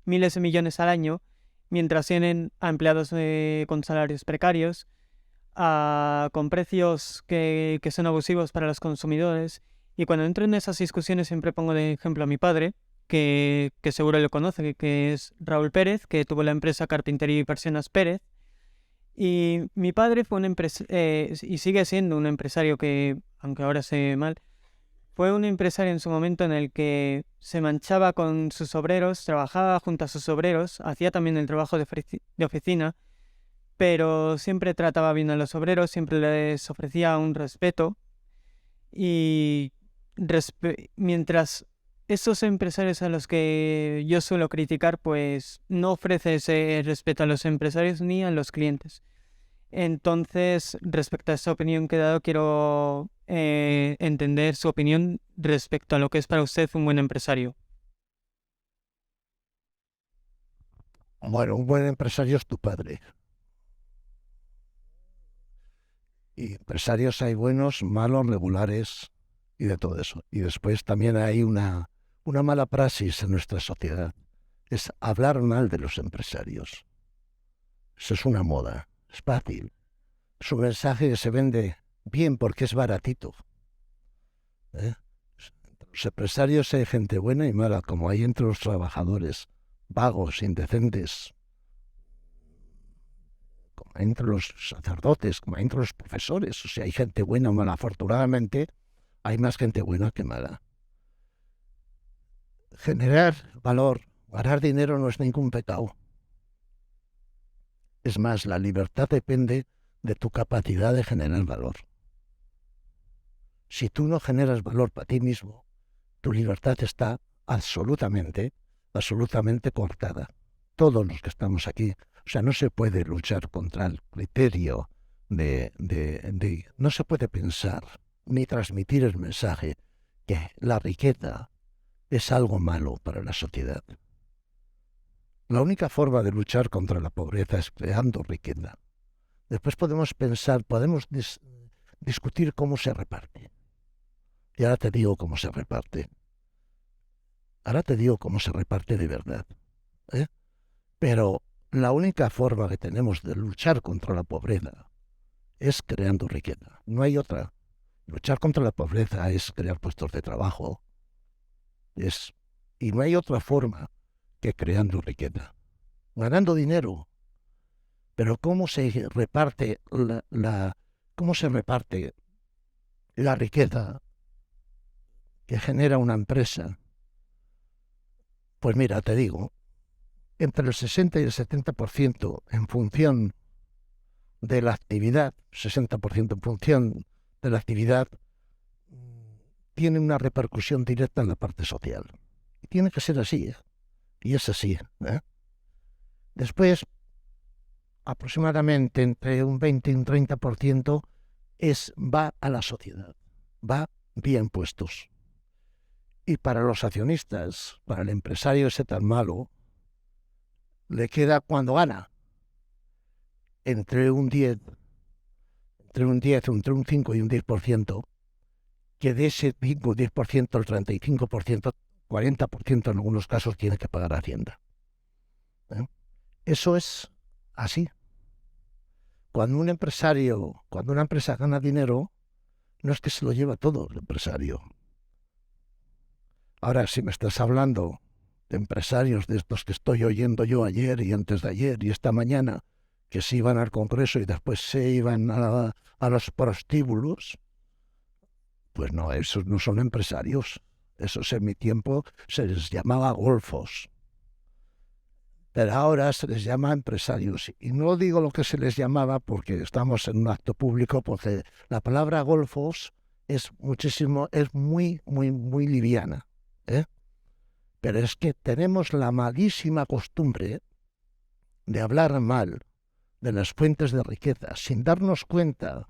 miles de millones al año, mientras tienen a empleados con salarios precarios, con precios que son abusivos para los consumidores Y cuando entro en esas discusiones siempre pongo de ejemplo a mi padre, que seguro lo conoce, que es Raúl Pérez, que tuvo la empresa Carpintería y Persianas Pérez. Y mi padre fue y sigue siendo un empresario que, aunque ahora se ve mal, fue un empresario en su momento en el que se manchaba con sus obreros, trabajaba junto a sus obreros, hacía también el trabajo de oficina, pero siempre trataba bien a los obreros, siempre les ofrecía un respeto. Y mientras esos empresarios a los que yo suelo criticar, pues no ofrece ese respeto a los empresarios ni a los clientes. Entonces, respecto a esa opinión que he dado, quiero entender su opinión respecto a lo que es para usted un buen empresario. Bueno, un buen empresario es tu padre. Y empresarios hay buenos, malos, regulares y de todo eso. Y después también hay una mala praxis en nuestra sociedad. Es hablar mal de los empresarios. Eso es una moda, es fácil. Es un mensaje que se vende bien porque es baratito. ¿Eh? Entre los empresarios hay gente buena y mala, como hay entre los trabajadores, vagos, indecentes, como hay entre los sacerdotes, como hay entre los profesores. O sea, hay gente buena o mala. Afortunadamente, hay más gente buena que mala. Generar valor, ganar dinero no es ningún pecado. Es más, la libertad depende de tu capacidad de generar valor. Si tú no generas valor para ti mismo, tu libertad está absolutamente cortada. Todos los que estamos aquí. O sea, no se puede luchar contra el criterio no se puede pensar ni transmitir el mensaje que la riqueza es algo malo para la sociedad. La única forma de luchar contra la pobreza es creando riqueza. Después podemos pensar, podemos discutir cómo se reparte. Y ahora te digo cómo se reparte. Ahora te digo cómo se reparte de verdad. Pero la única forma que tenemos de luchar contra la pobreza es creando riqueza. No hay otra. Luchar contra la pobreza es crear puestos de trabajo. Y no hay otra forma que creando riqueza. Ganando dinero. Pero ¿cómo se reparte cómo se reparte la riqueza que genera una empresa? Pues mira, te digo, entre el 60 y el 70% en función de la actividad, 60% en función de la actividad, tiene una repercusión directa en la parte social. Y tiene que ser así, y es así. Después, aproximadamente entre un 20 y un 30% va a la sociedad, va vía impuestos. Y para los accionistas, para el empresario ese tan malo, le queda cuando gana entre un 5 y un 10%, que de ese 5 o 10%, el 35%, 40% en algunos casos tiene que pagar Hacienda. Eso es así. Cuando una empresa gana dinero, no es que se lo lleva todo el empresario. Ahora, si me estás hablando de empresarios de estos que estoy oyendo yo ayer y antes de ayer y esta mañana, que se iban al Congreso y después se iban a los prostíbulos, pues no, esos no son empresarios. Esos en mi tiempo se les llamaba golfos. Pero ahora se les llama empresarios. Y no digo lo que se les llamaba porque estamos en un acto público, porque la palabra golfos es muy, muy, muy liviana. Pero es que tenemos la malísima costumbre de hablar mal de las fuentes de riqueza, sin darnos cuenta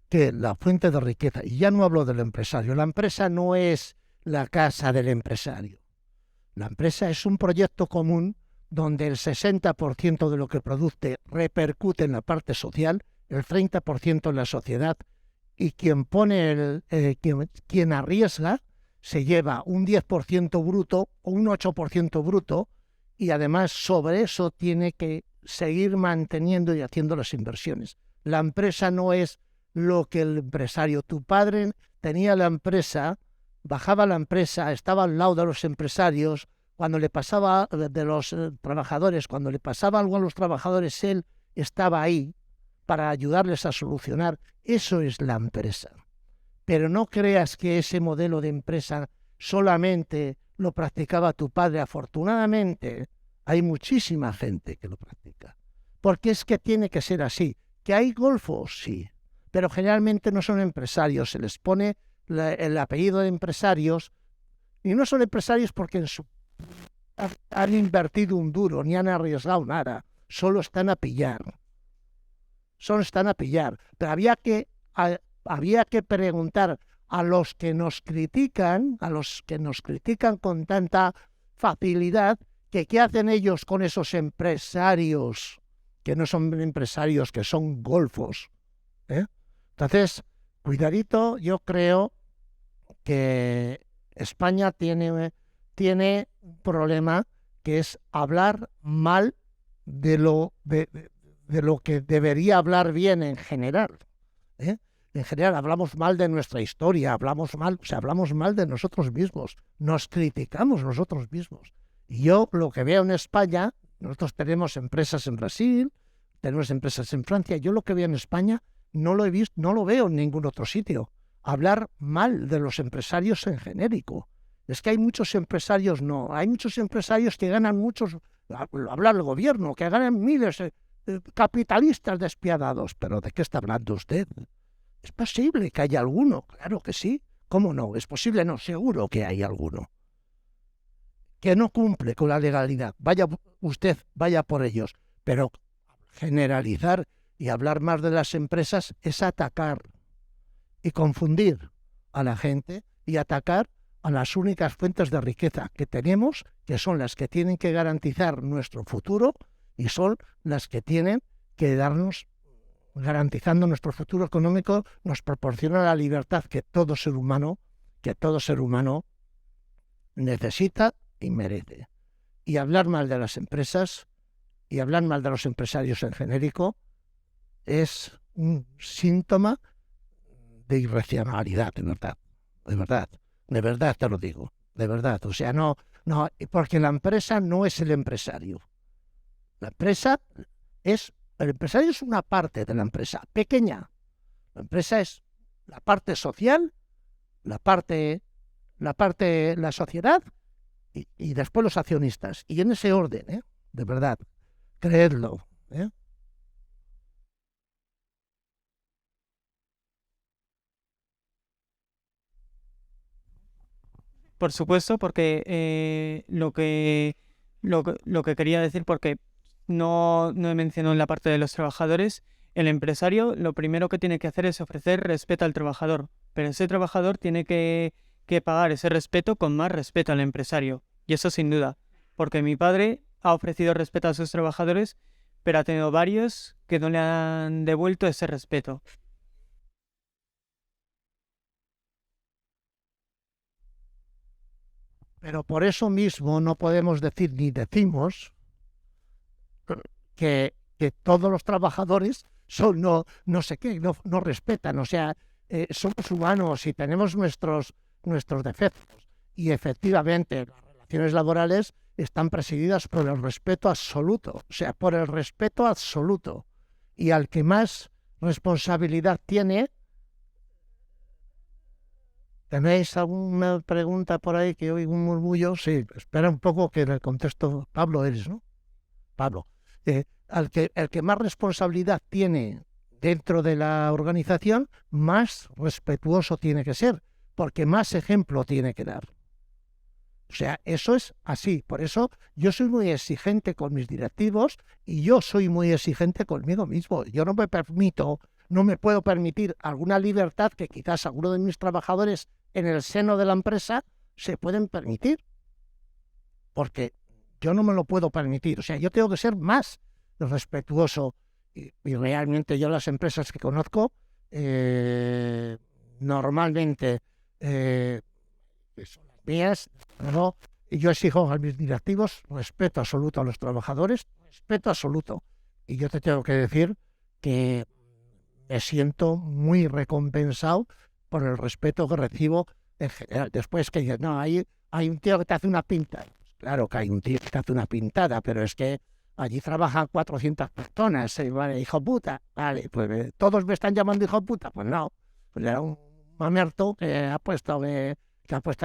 que la fuente de riqueza, y ya no hablo del empresario, la empresa no es la casa del empresario. La empresa es un proyecto común donde el 60% de lo que produce repercute en la parte social, el 30% en la sociedad, y quien quien arriesga se lleva un 10% bruto o un 8% bruto, y además sobre eso tiene que seguir manteniendo y haciendo las inversiones. La empresa no es lo que el empresario, tu padre tenía la empresa, bajaba la empresa, estaba al lado de los empresarios, cuando le pasaba de los trabajadores, cuando le pasaba algo a los trabajadores, él estaba ahí para ayudarles a solucionar. Eso es la empresa. Pero no creas que ese modelo de empresa solamente lo practicaba tu padre. Afortunadamente, hay muchísima gente que lo practica. Porque es que tiene que ser así. ¿Que hay golfos? Sí. Pero generalmente no son empresarios. Se les pone el apellido de empresarios. Y no son empresarios porque han invertido un duro, ni han arriesgado nada. Solo están a pillar. Solo están a pillar. Pero había que preguntar a los que nos critican, con tanta facilidad, que qué hacen ellos con esos empresarios, que no son empresarios, que son golfos. Entonces, cuidadito, yo creo que España tiene un problema, que es hablar mal de lo que debería hablar bien en general. En general hablamos mal de nuestra historia, hablamos mal de nosotros mismos, nos criticamos nosotros mismos. Y yo lo que veo en España, nosotros tenemos empresas en Brasil, tenemos empresas en Francia, yo lo que veo en España no lo he visto, no lo veo en ningún otro sitio. Hablar mal de los empresarios en genérico. Es que hay muchos empresarios, hay muchos empresarios que ganan muchos, habla el gobierno, que ganan miles, capitalistas despiadados. ¿Pero de qué está hablando usted? ¿Es posible que haya alguno? Claro que sí. ¿Cómo no? ¿Es posible? No, seguro que hay alguno que no cumple con la legalidad. Vaya por ellos. Pero generalizar y hablar más de las empresas es atacar y confundir a la gente y atacar a las únicas fuentes de riqueza que tenemos, que son las que tienen que garantizar nuestro futuro y son las que tienen que darnos, garantizando nuestro futuro económico, nos proporciona la libertad que todo ser humano necesita y merece. Y hablar mal de las empresas y hablar mal de los empresarios en genérico es un síntoma de irracionalidad, de verdad te lo digo, de verdad. O sea, no, porque la empresa no es el empresario. El empresario es una parte de la empresa, pequeña. La empresa es la parte social, la sociedad y después los accionistas. Y en ese orden, de verdad, creedlo. Por supuesto, porque lo que quería decir, porque no he mencionado en la parte de los trabajadores, el empresario lo primero que tiene que hacer es ofrecer respeto al trabajador, pero ese trabajador tiene que pagar ese respeto con más respeto al empresario, y eso sin duda, porque mi padre ha ofrecido respeto a sus trabajadores, pero ha tenido varios que no le han devuelto ese respeto. Pero por eso mismo no podemos decir ni decimos que todos los trabajadores son no sé qué, no respetan. O sea, somos humanos y tenemos nuestros defectos. Y efectivamente las relaciones laborales están presididas por el respeto absoluto. O sea, por el respeto absoluto. Y al que más responsabilidad tiene... ¿Tenéis alguna pregunta por ahí que oigo un murmullo? Sí, espera un poco que en el contexto... Pablo eres, ¿no? Pablo. El que más responsabilidad tiene dentro de la organización, más respetuoso tiene que ser, porque más ejemplo tiene que dar. O sea, eso es así. Por eso yo soy muy exigente con mis directivos y yo soy muy exigente conmigo mismo. Yo no me puedo permitir alguna libertad que quizás alguno de mis trabajadores en el seno de la empresa se pueden permitir. Porque yo no me lo puedo permitir. O sea, yo tengo que ser más respetuoso. Y realmente yo las empresas que conozco, normalmente que son las mías, ¿no? Y yo exijo a mis directivos respeto absoluto a los trabajadores, respeto absoluto. Y yo te tengo que decir que me siento muy recompensado por el respeto que recibo en general. Después que dices, no, hay un tío que te hace una pintada. Claro que hay un tío que te hace una pintada, pero es que allí trabajan 400 personas. Vale, hijo puta. Vale, pues todos me están llamando hijo puta. Pues no, pues era un mamerto que ha puesto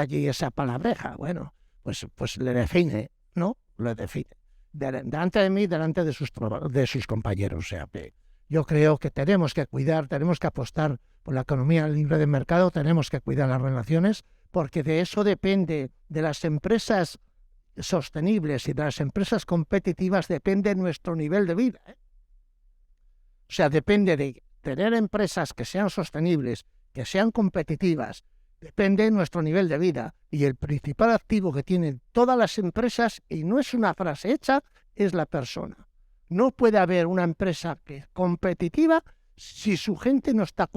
allí esa palabreja. Bueno, pues le define, ¿no? Le define. Delante de mí, delante de sus compañeros. O sea, que yo creo que tenemos que cuidar, tenemos que apostar por la economía libre de mercado, tenemos que cuidar las relaciones, porque de eso depende, de las empresas sostenibles y de las empresas competitivas, depende nuestro nivel de vida, ¿eh? O sea, depende de tener empresas que sean sostenibles, que sean competitivas, depende de nuestro nivel de vida. Y el principal activo que tienen todas las empresas, y no es una frase hecha, es la persona. No puede haber una empresa que es competitiva si su gente no está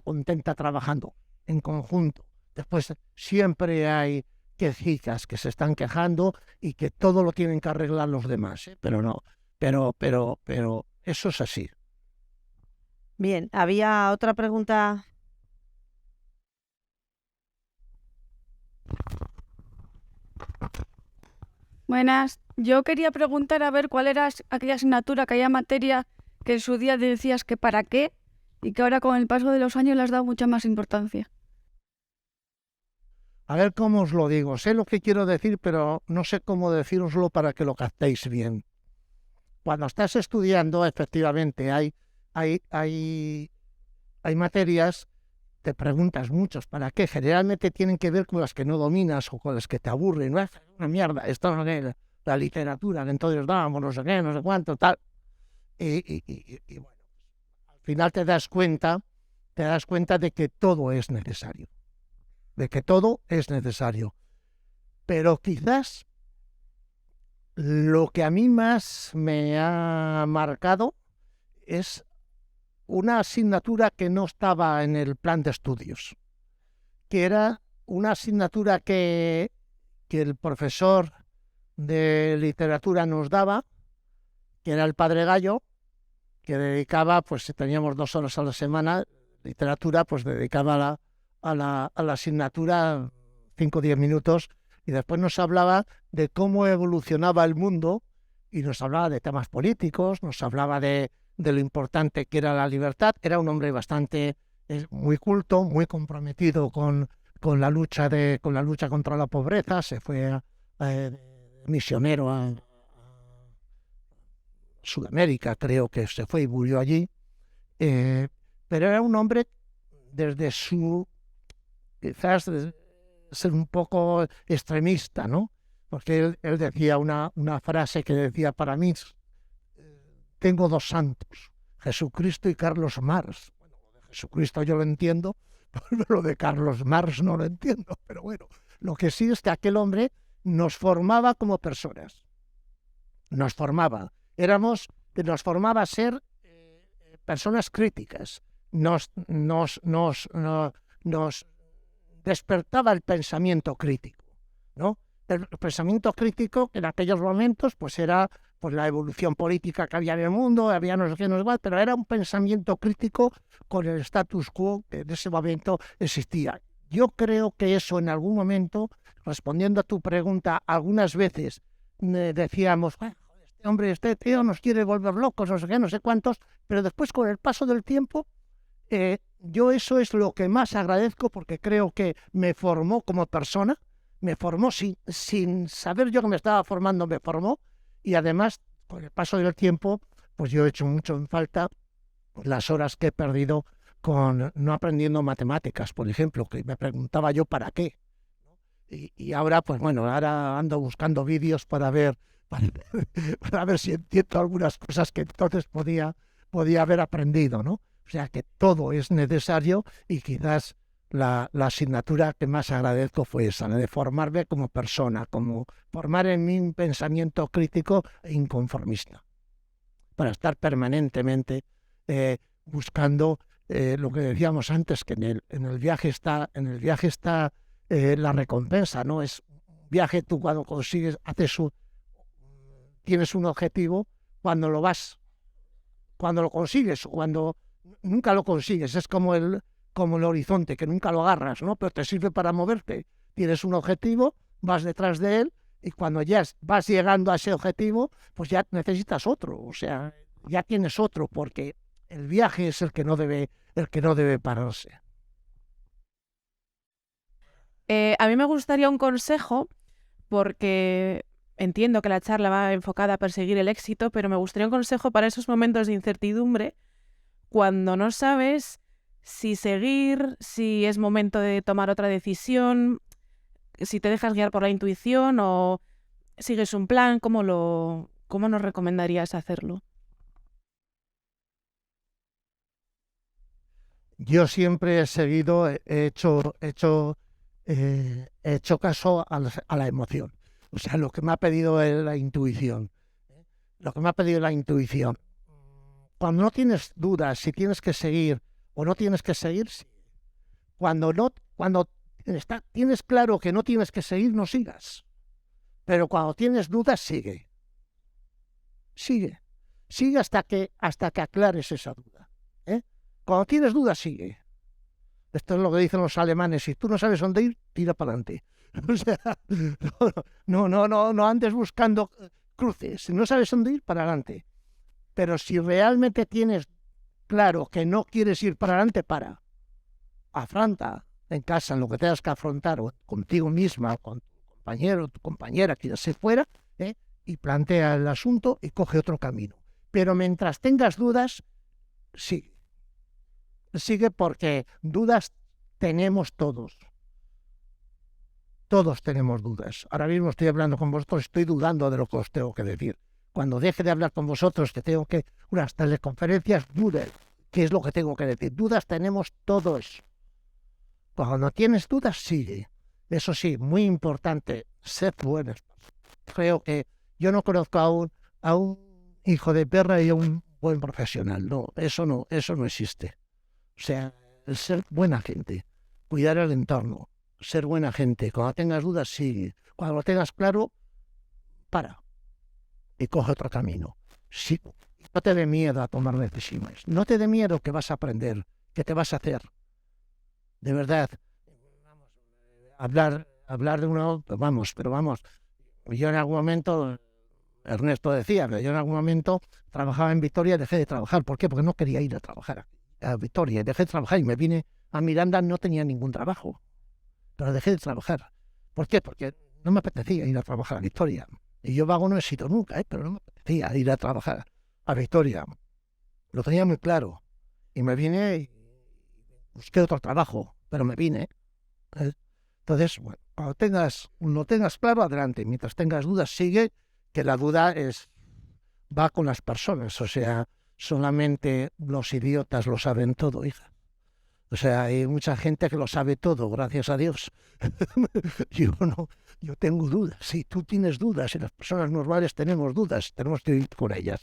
contenta trabajando en conjunto. Después siempre hay quejitas que se están quejando y que todo lo tienen que arreglar los demás, ¿eh? Pero no, pero eso es así. Bien, había otra pregunta. Buenas. Yo quería preguntar a ver cuál era aquella asignatura, aquella materia que en su día decías que para qué y que ahora con el paso de los años le has dado mucha más importancia. A ver cómo os lo digo. Sé lo que quiero decir, pero no sé cómo decíroslo para que lo captéis bien. Cuando estás estudiando, efectivamente, hay materias, te preguntas muchos para qué. Generalmente tienen que ver con las que no dominas o con las que te aburren. No es una mierda, esto no es la literatura que entonces dábamos, no sé qué, no sé cuánto, tal. Y bueno, al final te das cuenta de que todo es necesario. De que todo es necesario. Pero quizás lo que a mí más me ha marcado es una asignatura que no estaba en el plan de estudios, que era una asignatura que el profesor de literatura nos daba, que era el Padre Gallo, que dedicaba, pues teníamos 2 horas a la semana, literatura, pues dedicaba a la asignatura 5 o 10 minutos, y después nos hablaba de cómo evolucionaba el mundo, y nos hablaba de temas políticos, nos hablaba de lo importante que era la libertad. Era un hombre muy culto, muy comprometido con la lucha contra la pobreza. Se fue misionero a Sudamérica, creo que se fue y murió allí. Pero era un hombre, desde quizás ser un poco extremista, ¿no? Porque él decía una frase que decía: para mí tengo 2 santos, Jesucristo y Carlos Marx. Bueno, lo de Jesucristo yo lo entiendo, pero lo de Carlos Marx no lo entiendo. Pero bueno, lo que sí es que aquel hombre nos formaba como personas. Nos formaba. Nos formaba a ser personas críticas. Nos despertaba el pensamiento crítico, ¿no? El pensamiento crítico en aquellos momentos pues era pues la evolución política que había en el mundo, había no sé qué, no sé cuál, pero era un pensamiento crítico con el status quo que en ese momento existía. Yo creo que eso en algún momento, respondiendo a tu pregunta, algunas veces decíamos: este tío nos quiere volver locos, no sé qué, no sé cuántos, pero después con el paso del tiempo, yo eso es lo que más agradezco, porque creo que me formó como persona, me formó sin saber yo que me estaba formando, me formó. Y además, con el paso del tiempo, pues yo he hecho mucho en falta las horas que he perdido no aprendiendo matemáticas, por ejemplo, que me preguntaba yo para qué. Y ahora, pues bueno, ahora ando buscando vídeos para ver si entiendo algunas cosas que entonces podía haber aprendido, ¿no? O sea que todo es necesario, y quizás la asignatura que más agradezco fue esa, de formarme como persona, como formar en mí un pensamiento crítico e inconformista, para estar permanentemente buscando lo que decíamos antes, que en el viaje está la recompensa, ¿no? Es un viaje, tú cuando consigues, tienes un objetivo, cuando lo consigues, cuando nunca lo consigues, es como como el horizonte, que nunca lo agarras, ¿no? Pero te sirve para moverte. Tienes un objetivo, vas detrás de él, y cuando ya vas llegando a ese objetivo, pues ya necesitas otro, o sea, ya tienes otro, porque el viaje es el que no debe pararse. A mí me gustaría un consejo, porque entiendo que la charla va enfocada a perseguir el éxito, pero me gustaría un consejo para esos momentos de incertidumbre, cuando no sabes si seguir, si es momento de tomar otra decisión, si te dejas guiar por la intuición o sigues un plan. ¿Cómo nos recomendarías hacerlo? Yo siempre he seguido, he hecho caso a la emoción. O sea, lo que me ha pedido es la intuición. Lo que me ha pedido la intuición. Cuando no tienes dudas si tienes que seguir o no tienes que seguir, sí. Cuando tienes claro que no tienes que seguir, no sigas. Pero cuando tienes dudas, sigue. Sigue. Sigue hasta que aclares esa duda. Cuando tienes dudas, sigue. Esto es lo que dicen los alemanes: si tú no sabes dónde ir, tira para adelante. O sea, no andes buscando cruces. Si no sabes dónde ir, para adelante. Pero si realmente tienes claro que no quieres ir para adelante, para. Afronta en casa en lo que tengas que afrontar, o contigo misma, con tu compañero, tu compañera, quien se fuera, y plantea el asunto y coge otro camino. Pero mientras tengas dudas, sigue. Sigue, porque dudas tenemos todos. Todos tenemos dudas. Ahora mismo estoy hablando con vosotros, estoy dudando de lo que os tengo que decir. Cuando deje de hablar con vosotros, que tengo que unas teleconferencias, dudes. ¿Qué es lo que tengo que decir? Dudas tenemos todos. Cuando tienes dudas, sigue. Eso sí, muy importante, sed buenos. Creo que yo no conozco a un hijo de perra y a un buen profesional. No, eso no existe. O sea, ser buena gente, cuidar el entorno, ser buena gente. Cuando tengas dudas, sigue. Cuando lo tengas claro, para y coge otro camino. Sí, no te dé miedo a tomar decisiones. No te dé miedo, que vas a aprender, que te vas a hacer. De verdad, hablar de uno, pero vamos, yo en algún momento, Ernesto decía que yo en algún momento trabajaba en Vitoria y dejé de trabajar. ¿Por qué? Porque no quería ir a trabajar a Vitoria. Dejé de trabajar y me vine a Miranda, no tenía ningún trabajo, pero dejé de trabajar. ¿Por qué? Porque no me apetecía ir a trabajar a Vitoria. Y yo vago no he sido nunca, pero no me apetecía ir a trabajar a Vitoria. Lo tenía muy claro. Y me vine y busqué otro trabajo, pero me vine. Entonces, bueno, cuando lo tengas claro, adelante. Mientras tengas dudas, sigue, que la duda va con las personas. O sea, solamente los idiotas lo saben todo, hija. O sea, hay mucha gente que lo sabe todo, gracias a Dios. Yo no, yo tengo dudas. Sí, tú tienes dudas, y las personas normales tenemos dudas, tenemos que ir con ellas.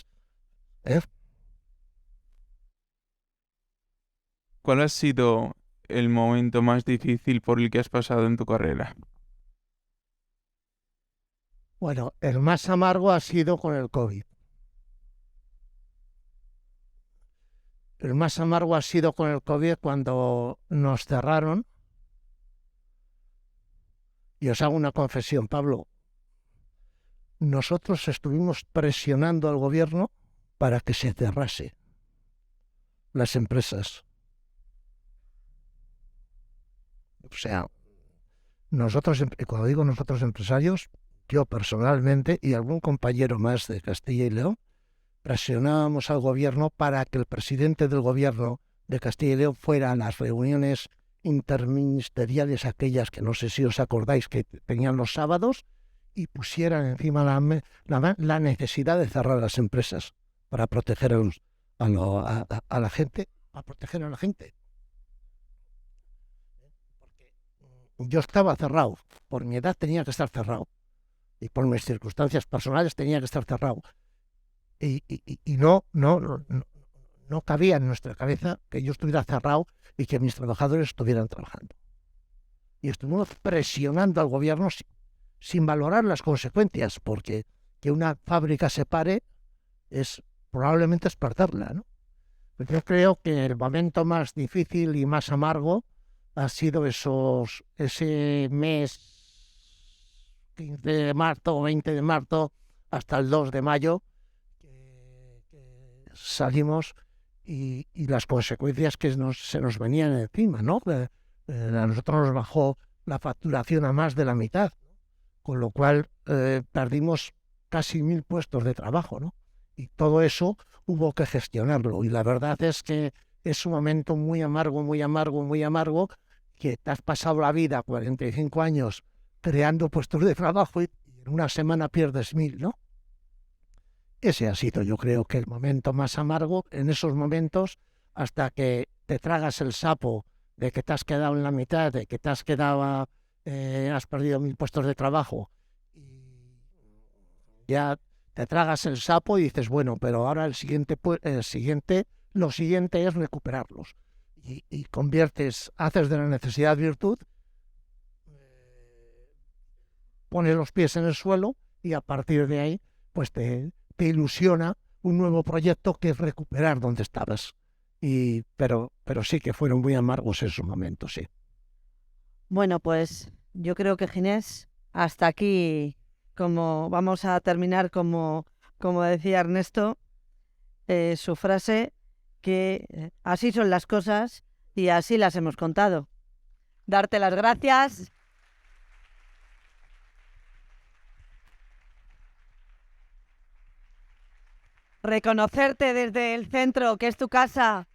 ¿Cuál ha sido el momento más difícil por el que has pasado en tu carrera? Bueno, el más amargo ha sido con el COVID. El más amargo ha sido con el COVID, cuando nos cerraron. Y os hago una confesión, Pablo. Nosotros estuvimos presionando al gobierno para que se cerrase las empresas. O sea, nosotros, cuando digo nosotros empresarios, yo personalmente y algún compañero más de Castilla y León, presionábamos al gobierno para que el presidente del gobierno de Castilla y León fuera a las reuniones interministeriales, aquellas que no sé si os acordáis que tenían los sábados, y pusieran encima la necesidad de cerrar las empresas para proteger a la gente, a proteger a la gente. Porque yo estaba cerrado, por mi edad tenía que estar cerrado, y por mis circunstancias personales tenía que estar cerrado. Y no cabía en nuestra cabeza que yo estuviera cerrado y que mis trabajadores estuvieran trabajando. Y estuvimos presionando al gobierno sin valorar las consecuencias, porque que una fábrica se pare probablemente es perderla, ¿no? Yo creo que el momento más difícil y más amargo ha sido ese mes 15 de marzo o 20 de marzo hasta el 2 de mayo, que salimos y las consecuencias que se nos venían encima, ¿no? A nosotros nos bajó la facturación a más de la mitad, con lo cual perdimos casi 1.000 puestos de trabajo, ¿no? Y todo eso hubo que gestionarlo. Y la verdad es que es un momento muy amargo, muy amargo, muy amargo, que te has pasado la vida, 45 años, creando puestos de trabajo y en una semana pierdes 1.000, ¿no? Ese ha sido, yo creo, que el momento más amargo. En esos momentos, hasta que te tragas el sapo de que te has quedado en la mitad, de que te has quedado, has perdido 1.000 puestos de trabajo, y ya te tragas el sapo y dices, bueno, pero ahora lo siguiente es recuperarlos. Y haces de la necesidad virtud, pones los pies en el suelo y a partir de ahí, pues te ilusiona un nuevo proyecto que es recuperar donde estabas. Pero sí que fueron muy amargos esos momentos, sí. Bueno, pues yo creo que Ginés, hasta aquí, como vamos a terminar como decía Ernesto, su frase, que así son las cosas y así las hemos contado. Darte las gracias. Reconocerte desde el centro, que es tu casa,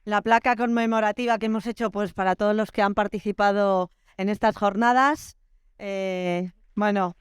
la placa conmemorativa que hemos hecho pues para todos los que han participado en estas jornadas. Bueno,